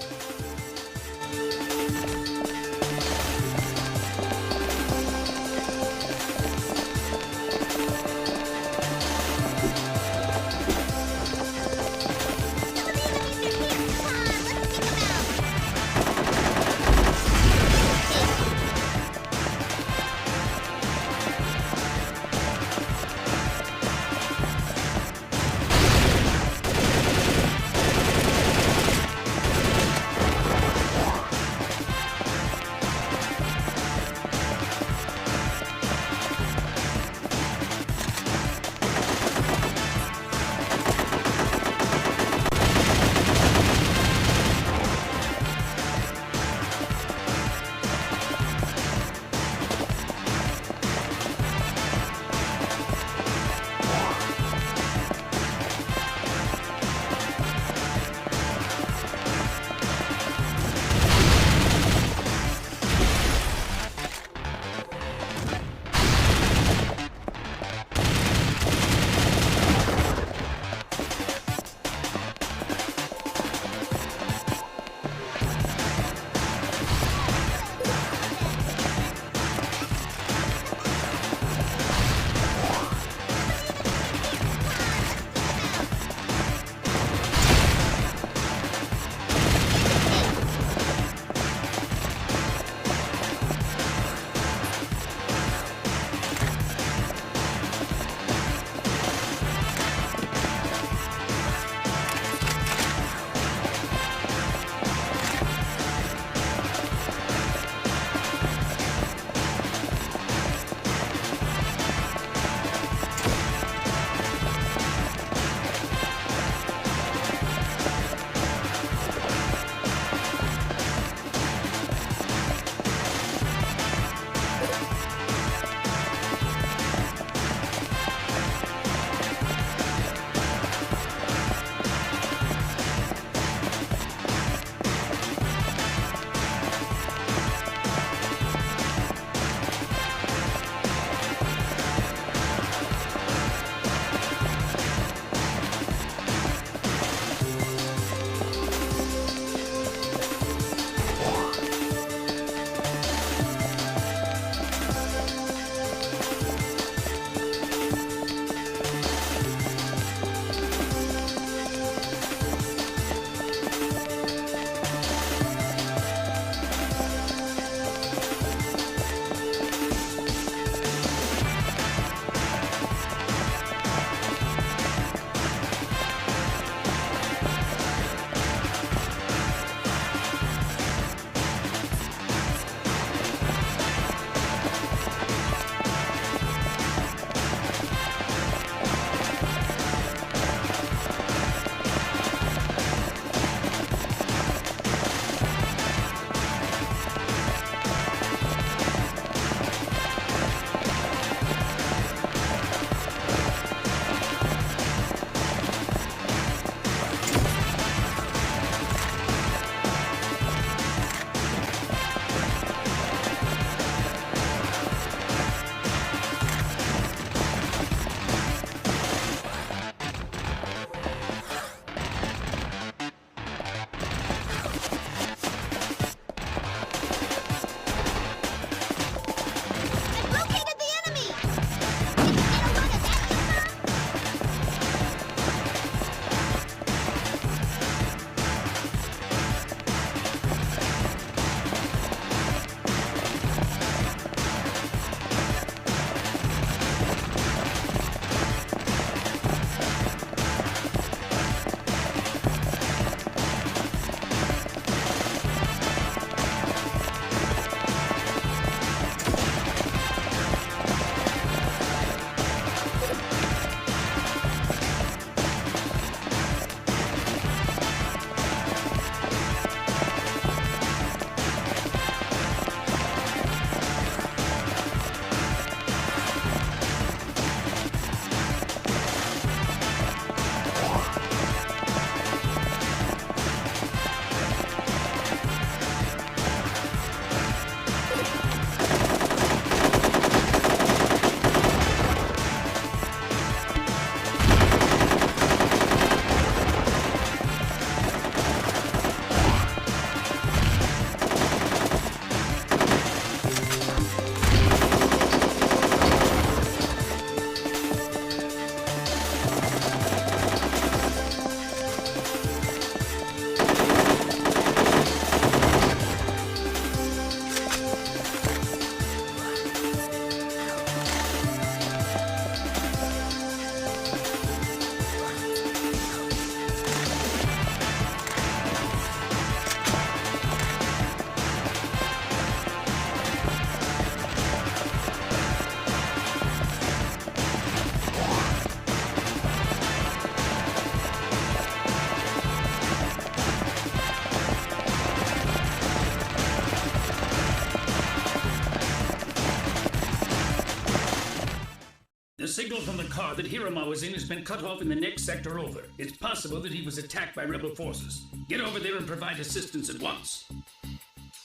The signal from the car that Hiruma was in has been cut off in the next sector over. It's possible that he was attacked by rebel forces. Get over there and provide assistance at once.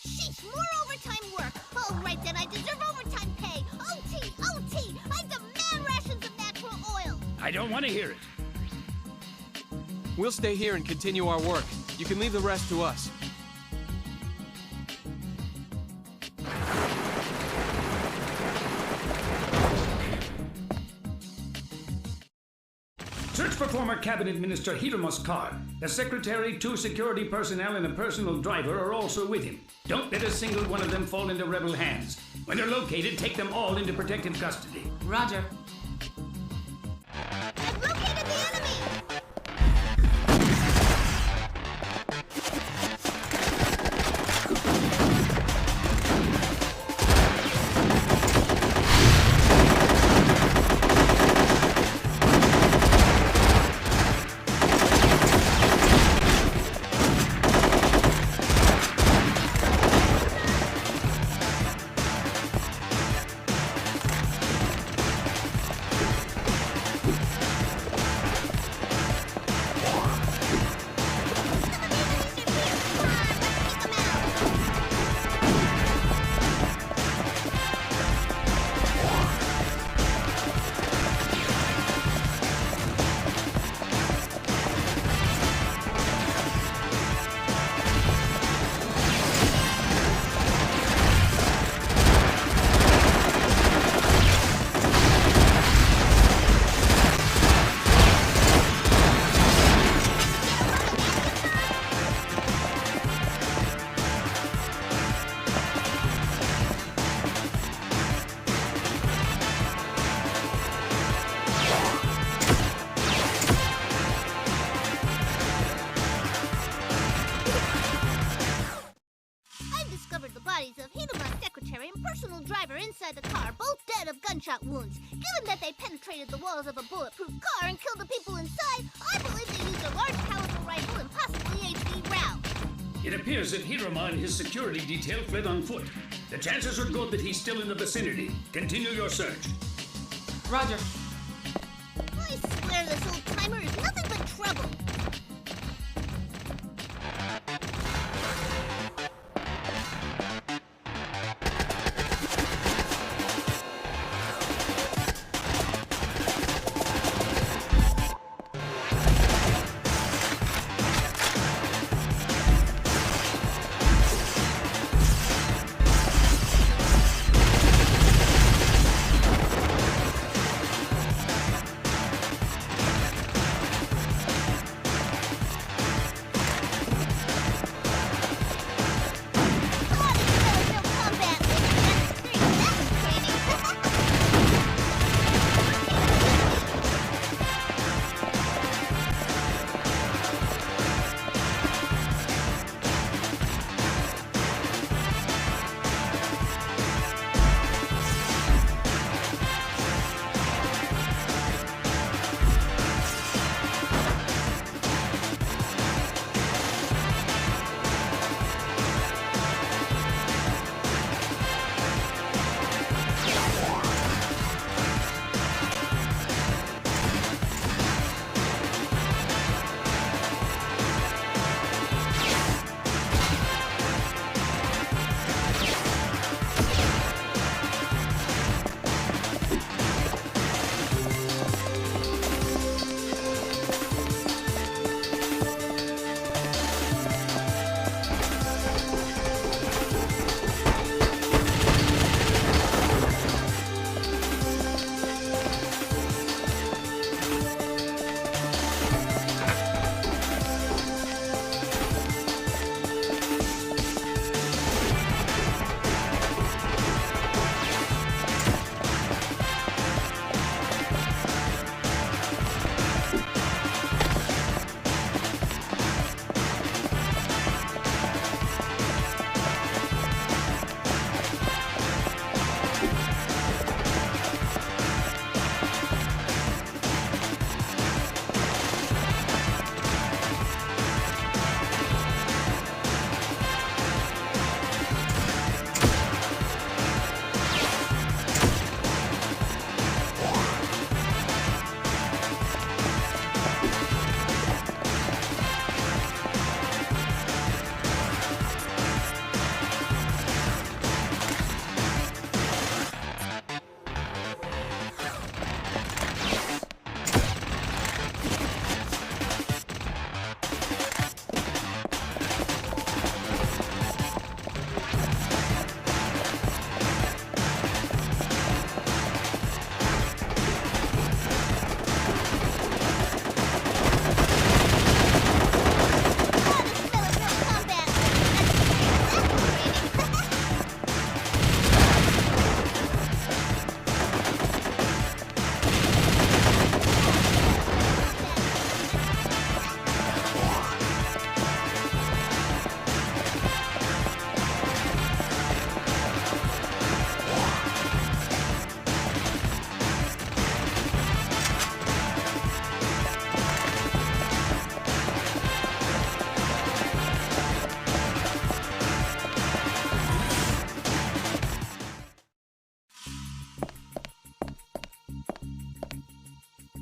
Sheesh, more overtime work. All right, then I deserve overtime pay. OT, OT. I demand rations of natural oil. I don't want to hear it. We'll stay here and continue our work. You can leave the rest to us. Search for former Cabinet Minister Hiruma's car. The secretary, 2 security personnel, and a personal driver are also with him. Don't let a single one of them fall into rebel hands. When they're located, take them all into protective custody. Roger. I've located the enemy. Of Hiruma's secretary and personal driver inside the car, both dead of gunshot wounds. Given that they penetrated the walls of a bulletproof car and killed the people inside, I believe they used a large caliber rifle and possibly HE round. It appears that Hiruma and his security detail fled on foot. The chances are good that he's still in the vicinity. Continue your search. Roger. I swear this old timer is nothing but trouble.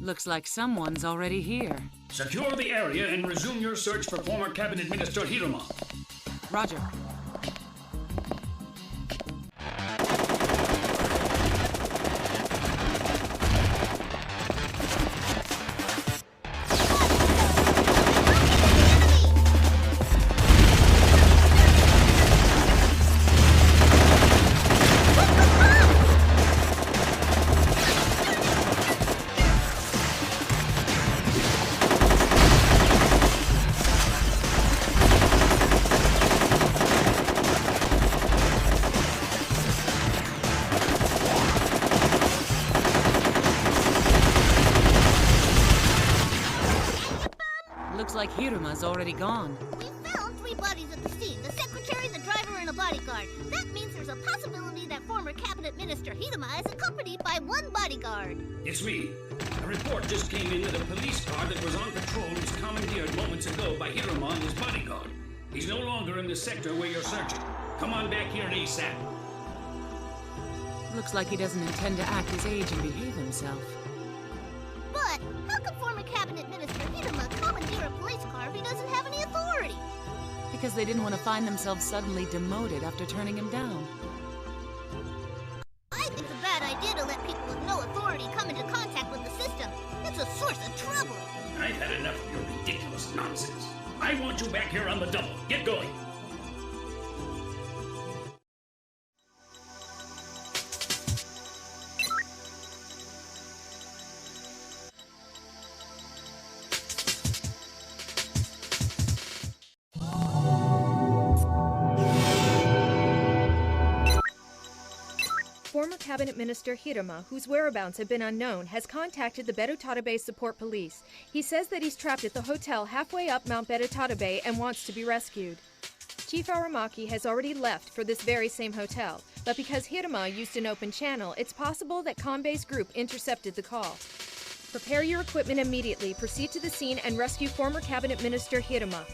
Looks like someone's already here. Secure the area and resume your search for former Cabinet Minister Hiruma. Roger. Looks like Hiruma's already gone. We found 3 bodies at the scene, the secretary, the driver, and a bodyguard. That means there's a possibility that former Cabinet Minister Hiruma is accompanied by 1 bodyguard. It's me. A report just came in that a police car that was on patrol was commandeered moments ago by Hiruma and his bodyguard. He's no longer in the sector where you're searching. Come on back here ASAP. Looks like he doesn't intend to act his age and behave himself. But how could former Cabinet Minister Hiruma commandeer a police car if he doesn't have any authority? Because they didn't want to find themselves suddenly demoted after turning him down. I think it's a bad idea to let people with no authority come into contact with the system. It's a source of trouble. I've had enough of your ridiculous nonsense. I want you back here on the double. Get going. Former Cabinet Minister Hiruma, whose whereabouts have been unknown, has contacted the Berutarabe Support Police. He says that he's trapped at the hotel halfway up Mount Berutarabe and wants to be rescued. Chief Aramaki has already left for this very same hotel, but because Hiruma used an open channel, it's possible that Kanbei's group intercepted the call. Prepare your equipment immediately, proceed to the scene, and rescue former Cabinet Minister Hiruma.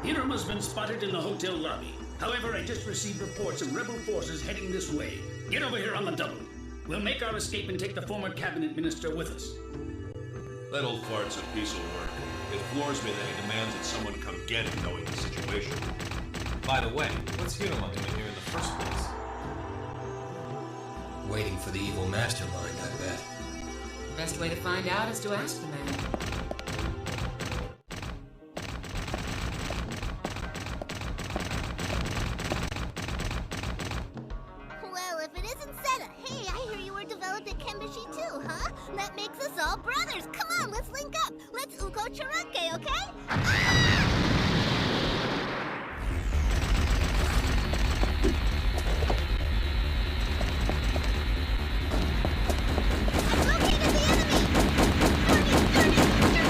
Hiruma's been spotted in the hotel lobby. However, I just received reports of rebel forces heading this way. Get over here on the double. We'll make our escape and take the former Cabinet Minister with us. That old fart's a piece of work. It floors me that he demands that someone come get him knowing the situation. By the way, what's Hiruma doing here in the first place? Waiting for the evil mastermind, I bet. Best way to find out is to ask the man. Well, if it isn't Seta, hey, I hear you were developed at Kenbashi too, huh? That makes us all brothers. Come on, let's link up. Let's Uko Charanke, okay? I've located the enemy! Turn it!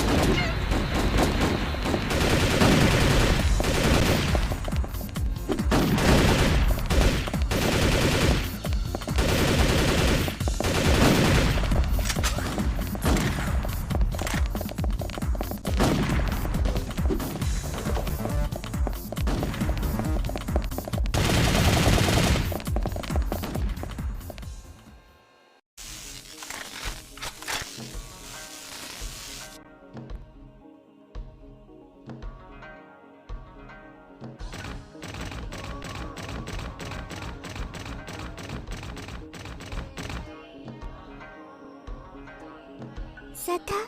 Seta?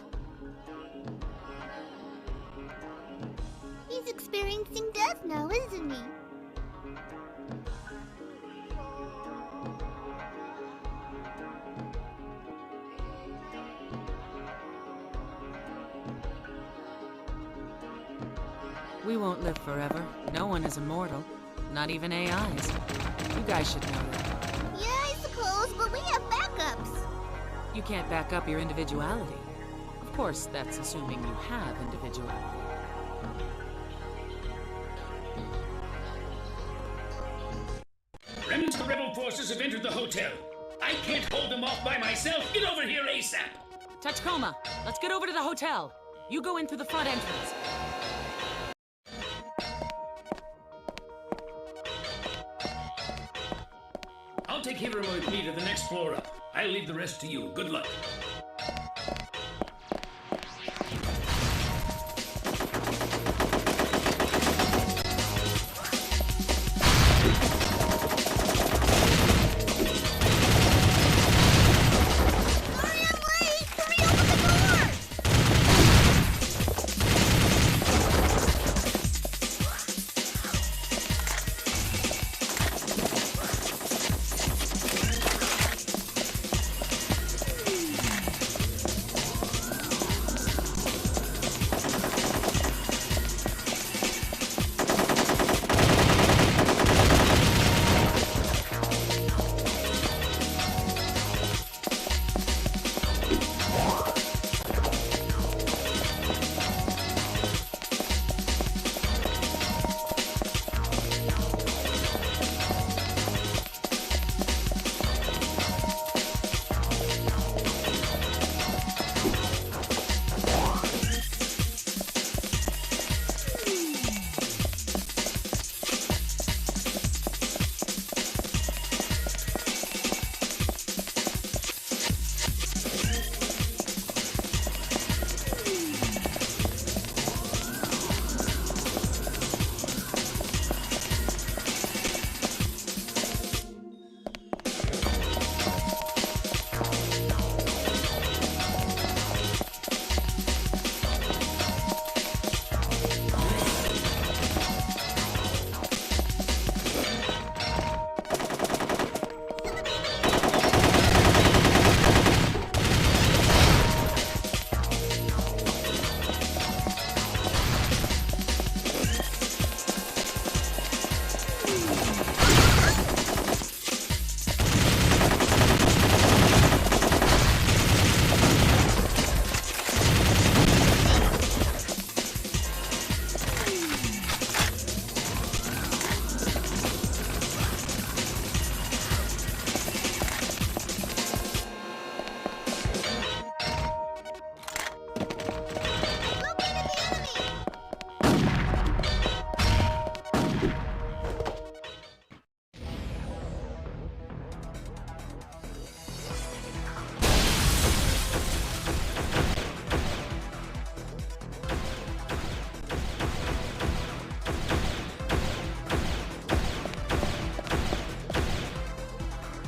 He's experiencing death now, isn't he? We won't live forever. No one is immortal. Not even AIs. You guys should know that. Yeah, I suppose, but we have backups. You can't back up your individuality. Of course, that's assuming you have individuality. Remnants of the rebel forces have entered the hotel. I can't hold them off by myself. Get over here ASAP. Tachikoma, let's get over to the hotel. You go in through the front entrance. I'll take Hiruma with me to the next floor up. I'll leave the rest to you. Good luck.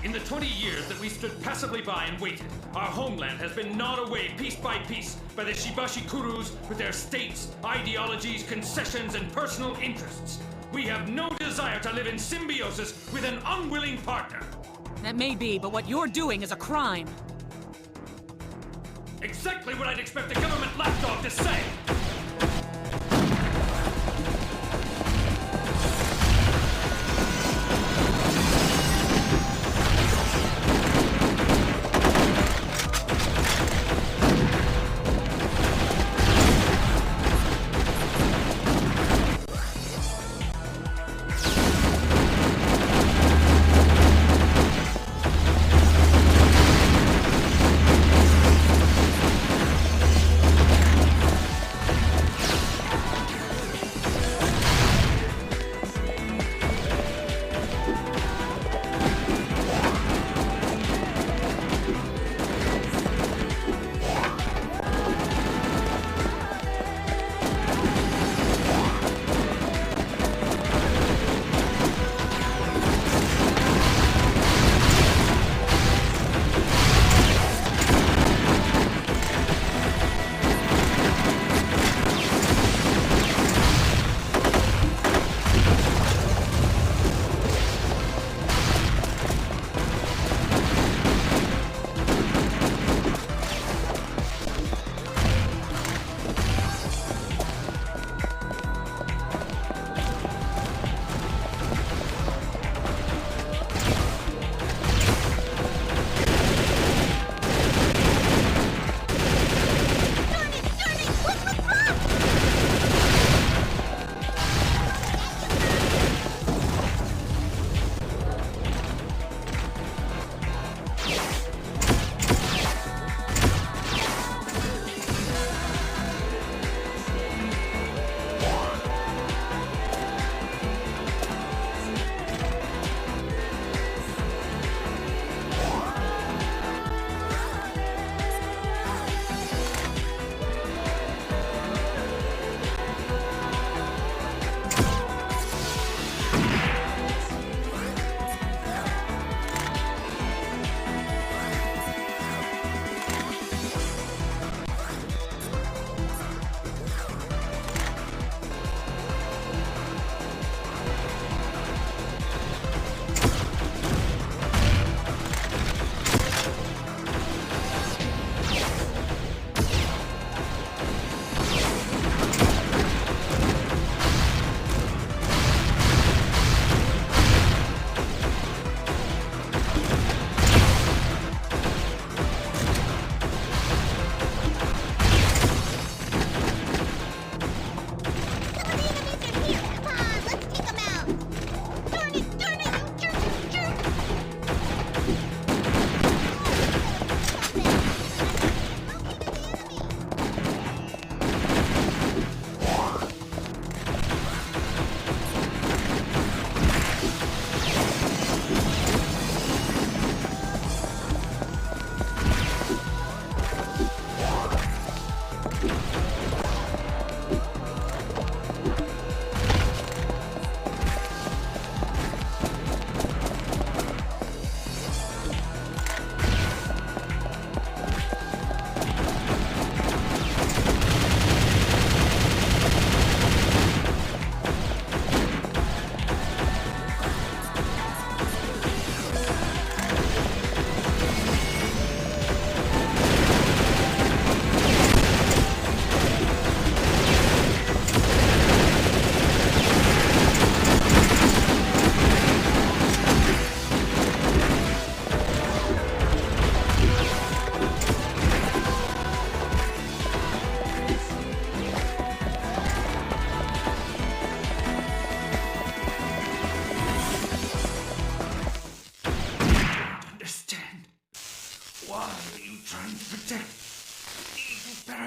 In the 20 years that we stood passively by and waited, our homeland has been gnawed away piece by piece by the Shibashi Kurus with their states, ideologies, concessions, and personal interests. We have no desire to live in symbiosis with an unwilling partner. That may be, but what you're doing is a crime. Exactly what I'd expect a government lapdog to say!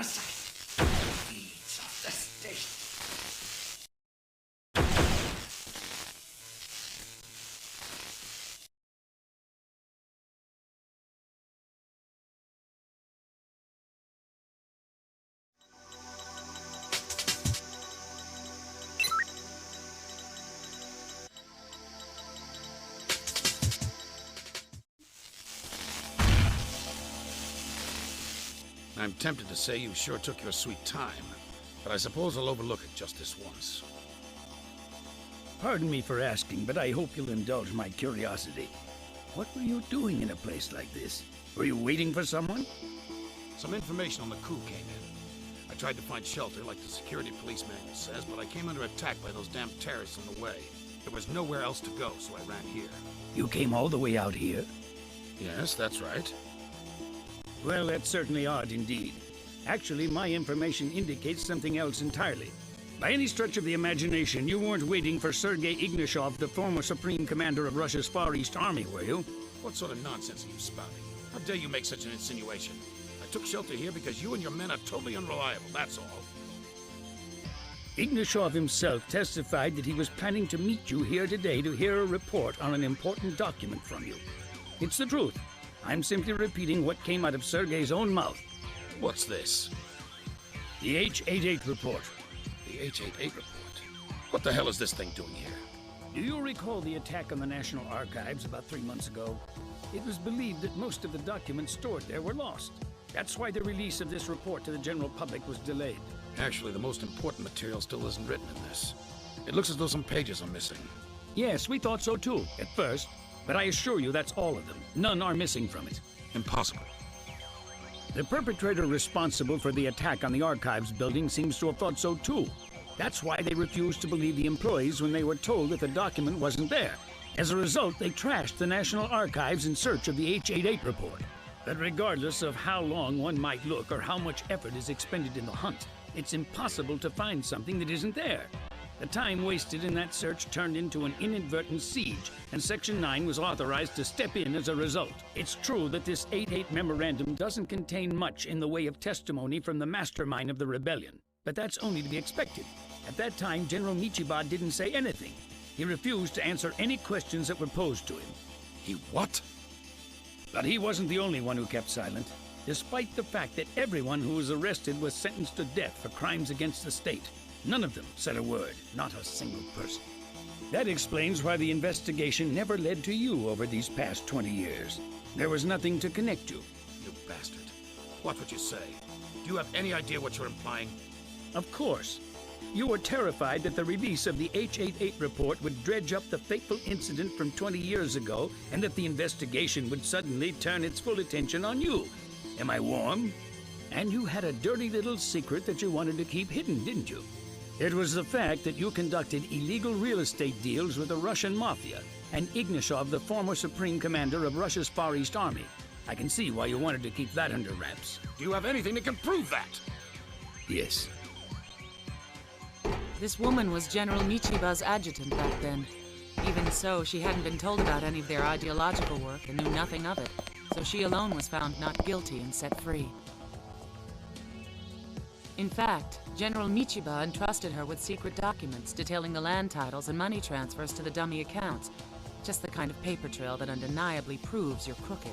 parasite. Weeds of the state. I'm tempted to say you sure took your sweet time, but I suppose I'll overlook it just this once. Pardon me for asking, but I hope you'll indulge my curiosity. What were you doing in a place like this? Were you waiting for someone? Some information on the coup came in. I tried to find shelter, like the security police manual says, but I came under attack by those damn terrorists on the way. There was nowhere else to go, so I ran here. You came all the way out here? Yes, that's right. Well, that's certainly odd indeed. Actually, my information indicates something else entirely. By any stretch of the imagination, you weren't waiting for Sergei Ignashov, the former Supreme Commander of Russia's Far East Army, were you? What sort of nonsense are you spouting? How dare you make such an insinuation? I took shelter here because you and your men are totally unreliable, that's all. Ignashov himself testified that he was planning to meet you here today to hear a report on an important document from you. It's the truth. I'm simply repeating what came out of Sergei's own mouth. What's this? The H-88 report. The H-88 report? What the hell is this thing doing here? Do you recall the attack on the National Archives about 3 months ago? It was believed that most of the documents stored there were lost. That's why the release of this report to the general public was delayed. Actually, the most important material still isn't written in this. It looks as though some pages are missing. Yes, we thought so too, at first. But I assure you that's all of them. None are missing from it. Impossible. The perpetrator responsible for the attack on the archives building seems to have thought so too. That's why they refused to believe the employees when they were told that the document wasn't there. As a result, they trashed the National Archives in search of the H-88 report. But regardless of how long one might look or how much effort is expended in the hunt, it's impossible to find something that isn't there. The time wasted in that search turned into an inadvertent siege, and Section 9 was authorized to step in as a result. It's true that this 8-8 memorandum doesn't contain much in the way of testimony from the mastermind of the rebellion, but that's only to be expected. At that time, General Michiba didn't say anything. He refused to answer any questions that were posed to him. He what? But he wasn't the only one who kept silent, despite the fact that everyone who was arrested was sentenced to death for crimes against the state. None of them said a word, not a single person. That explains why the investigation never led to you over these past 20 years. There was nothing to connect you. You bastard. What would you say? Do you have any idea what you're implying? Of course. You were terrified that the release of the H-88 report would dredge up the fateful incident from 20 years ago, and that the investigation would suddenly turn its full attention on you. Am I warm? And you had a dirty little secret that you wanted to keep hidden, didn't you? It was the fact that you conducted illegal real estate deals with the Russian mafia and Ignashov, the former Supreme Commander of Russia's Far East Army. I can see why you wanted to keep that under wraps. Do you have anything that can prove that? Yes. This woman was General Michiba's adjutant back then. Even so, she hadn't been told about any of their ideological work and knew nothing of it, so she alone was found not guilty and set free. In fact, General Michiba entrusted her with secret documents detailing the land titles and money transfers to the dummy accounts. Just the kind of paper trail that undeniably proves you're crooked.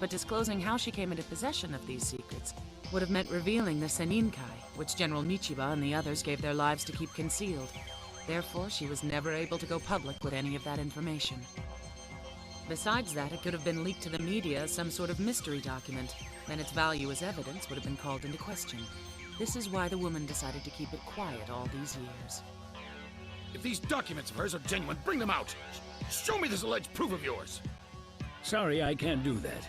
But disclosing how she came into possession of these secrets would have meant revealing the Seninkai, which General Michiba and the others gave their lives to keep concealed. Therefore, she was never able to go public with any of that information. Besides that, it could have been leaked to the media as some sort of mystery document, then its value as evidence would have been called into question. This is why the woman decided to keep it quiet all these years. If these documents of hers are genuine, bring them out! Show me this alleged proof of yours! Sorry, I can't do that.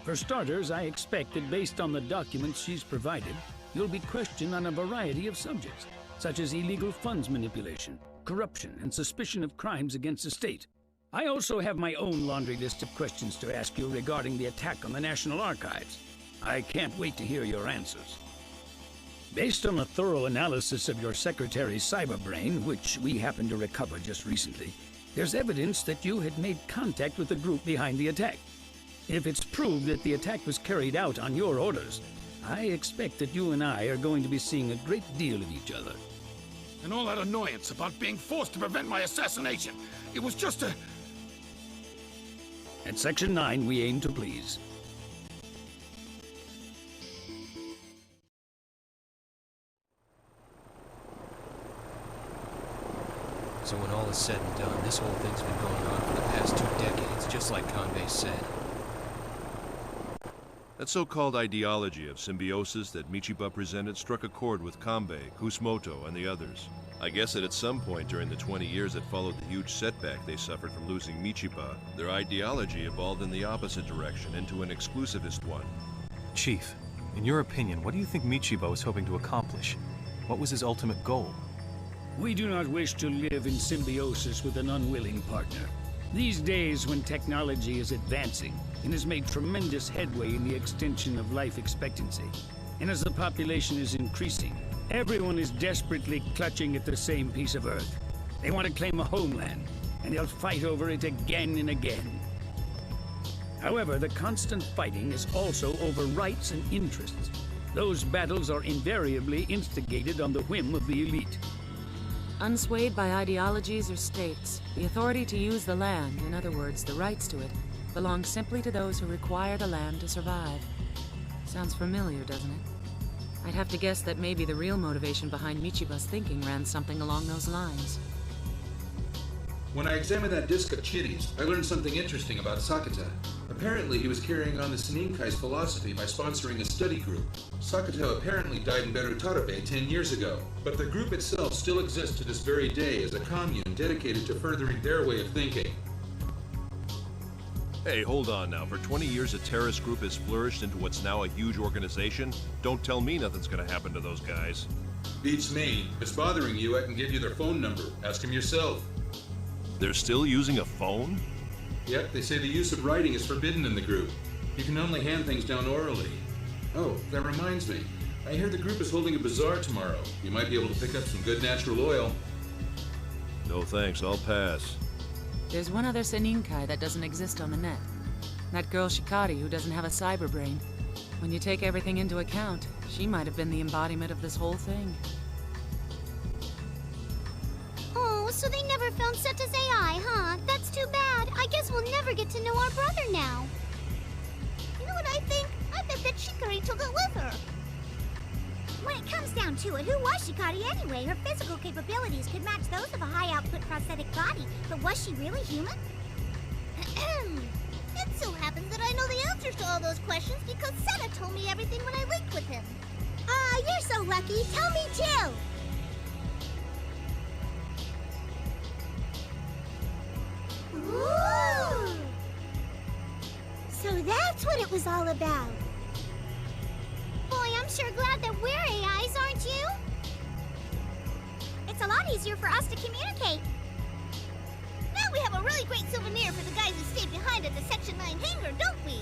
For starters, I expect that based on the documents she's provided, you'll be questioned on a variety of subjects, such as illegal funds manipulation, corruption, and suspicion of crimes against the state. I also have my own laundry list of questions to ask you regarding the attack on the National Archives. I can't wait to hear your answers. Based on a thorough analysis of your secretary's cyberbrain, which we happened to recover just recently, there's evidence that you had made contact with the group behind the attack. If it's proved that the attack was carried out on your orders, I expect that you and I are going to be seeing a great deal of each other. And all that annoyance about being forced to prevent my assassination. It was just a... At Section 9, we aim to please. So when all is said and done, this whole thing's been going on for the past 2 decades, just like Kanbei said. That so-called ideology of symbiosis that Michiba presented struck a chord with Kanbei, Kusomoto, and the others. I guess that at some point during the 20 years that followed the huge setback they suffered from losing Michiba, their ideology evolved in the opposite direction, into an exclusivist one. Chief, in your opinion, what do you think Michiba was hoping to accomplish? What was his ultimate goal? We do not wish to live in symbiosis with an unwilling partner. These days, when technology is advancing and has made tremendous headway in the extension of life expectancy, and as the population is increasing, everyone is desperately clutching at the same piece of Earth. They want to claim a homeland, and they'll fight over it again and again. However, the constant fighting is also over rights and interests. Those battles are invariably instigated on the whim of the elite. Unswayed by ideologies or states, the authority to use the land, in other words, the rights to it, belongs simply to those who require the land to survive. Sounds familiar, doesn't it? I'd have to guess that maybe the real motivation behind Michiba's thinking ran something along those lines. When I examined that disc of chitties, I learned something interesting about Sakata. Apparently, he was carrying on the Seninkai's philosophy by sponsoring a study group. Sakata apparently died in Berutarabe 10 years ago, but the group itself still exists to this very day as a commune dedicated to furthering their way of thinking. Hey, hold on now. For 20 years, a terrorist group has flourished into what's now a huge organization? Don't tell me nothing's gonna happen to those guys. Beats me. If it's bothering you, I can give you their phone number. Ask them yourself. They're still using a phone? Yep, they say the use of writing is forbidden in the group. You can only hand things down orally. Oh, that reminds me. I hear the group is holding a bazaar tomorrow. You might be able to pick up some good natural oil. No thanks, I'll pass. There's one other Seninkai that doesn't exist on the net. That girl Shikari who doesn't have a cyber brain. When you take everything into account, she might have been the embodiment of this whole thing. Oh, so they never found Seta's AI, huh? That's too bad. I guess we'll never get to know our brother now. You know what I think? I bet that Shikari took it with her. When it comes down to it, who was Shikari anyway? Her physical capabilities could match those of a high-output prosthetic body, but was she really human? It so happens that I know the answers to all those questions because Seta told me everything when I linked with him. You're so lucky. Tell me too. Ooh! So that's what it was all about. Boy, I'm sure glad that we're AIs, aren't you? It's a lot easier for us to communicate. Now we have a really great souvenir for the guys who stayed behind at the Section 9 hangar, don't we?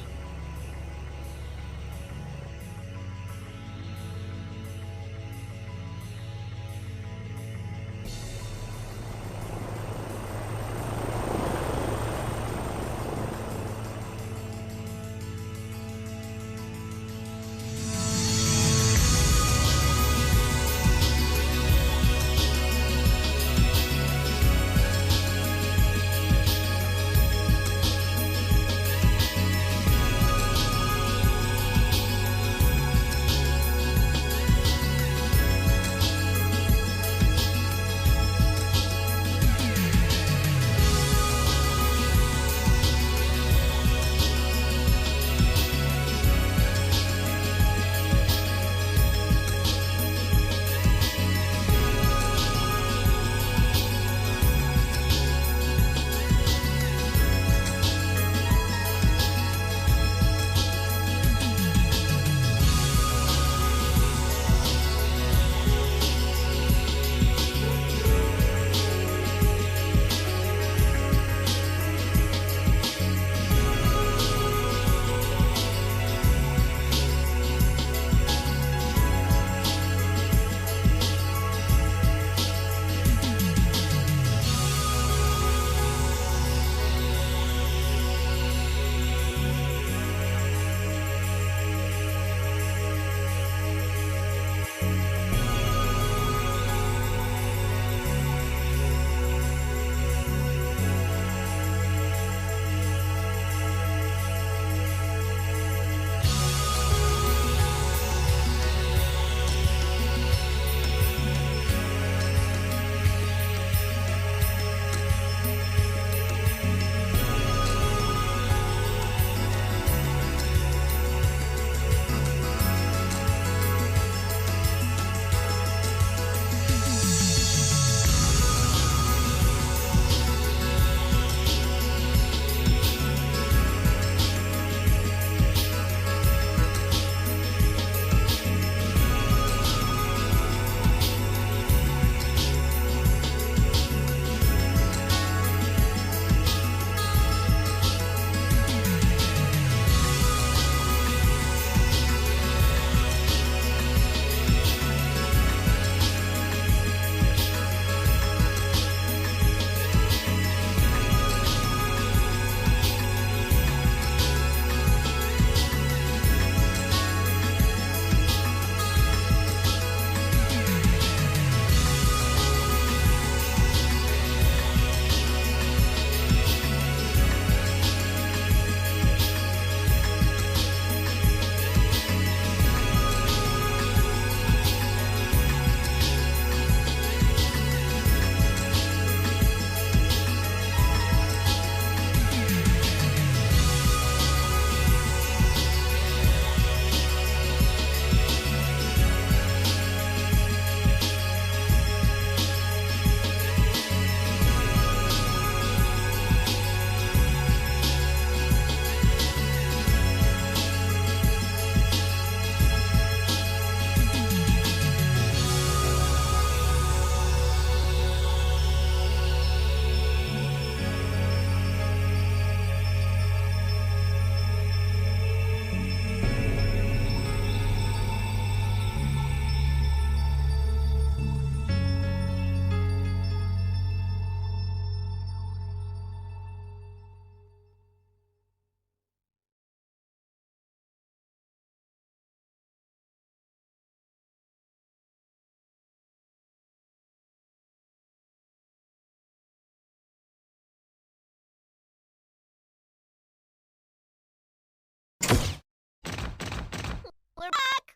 We're back!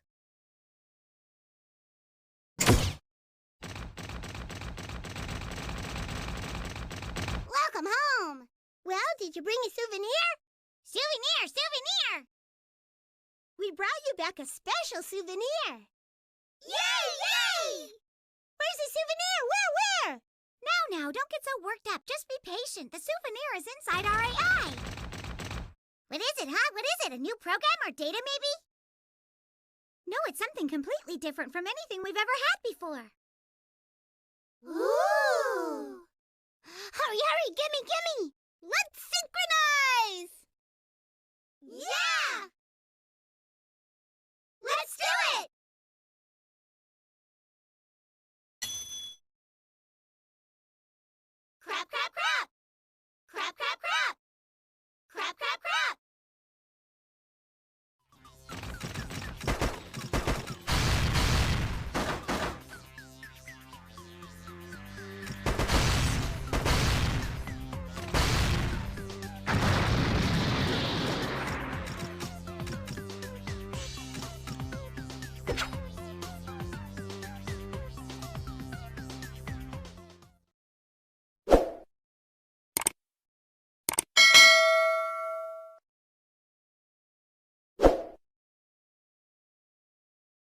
Welcome home! Well, did you bring a souvenir? Souvenir! Souvenir! We brought you back a special souvenir! Yay! Yay! Where's the souvenir? Where? Now, don't get so worked up. Just be patient. The souvenir is inside our AI. What is it, huh? What is it? A new program or data, maybe? No, it's something completely different from anything we've ever had before. Ooh! Hurry, gimme! Let's synchronize! Yeah! Let's do it!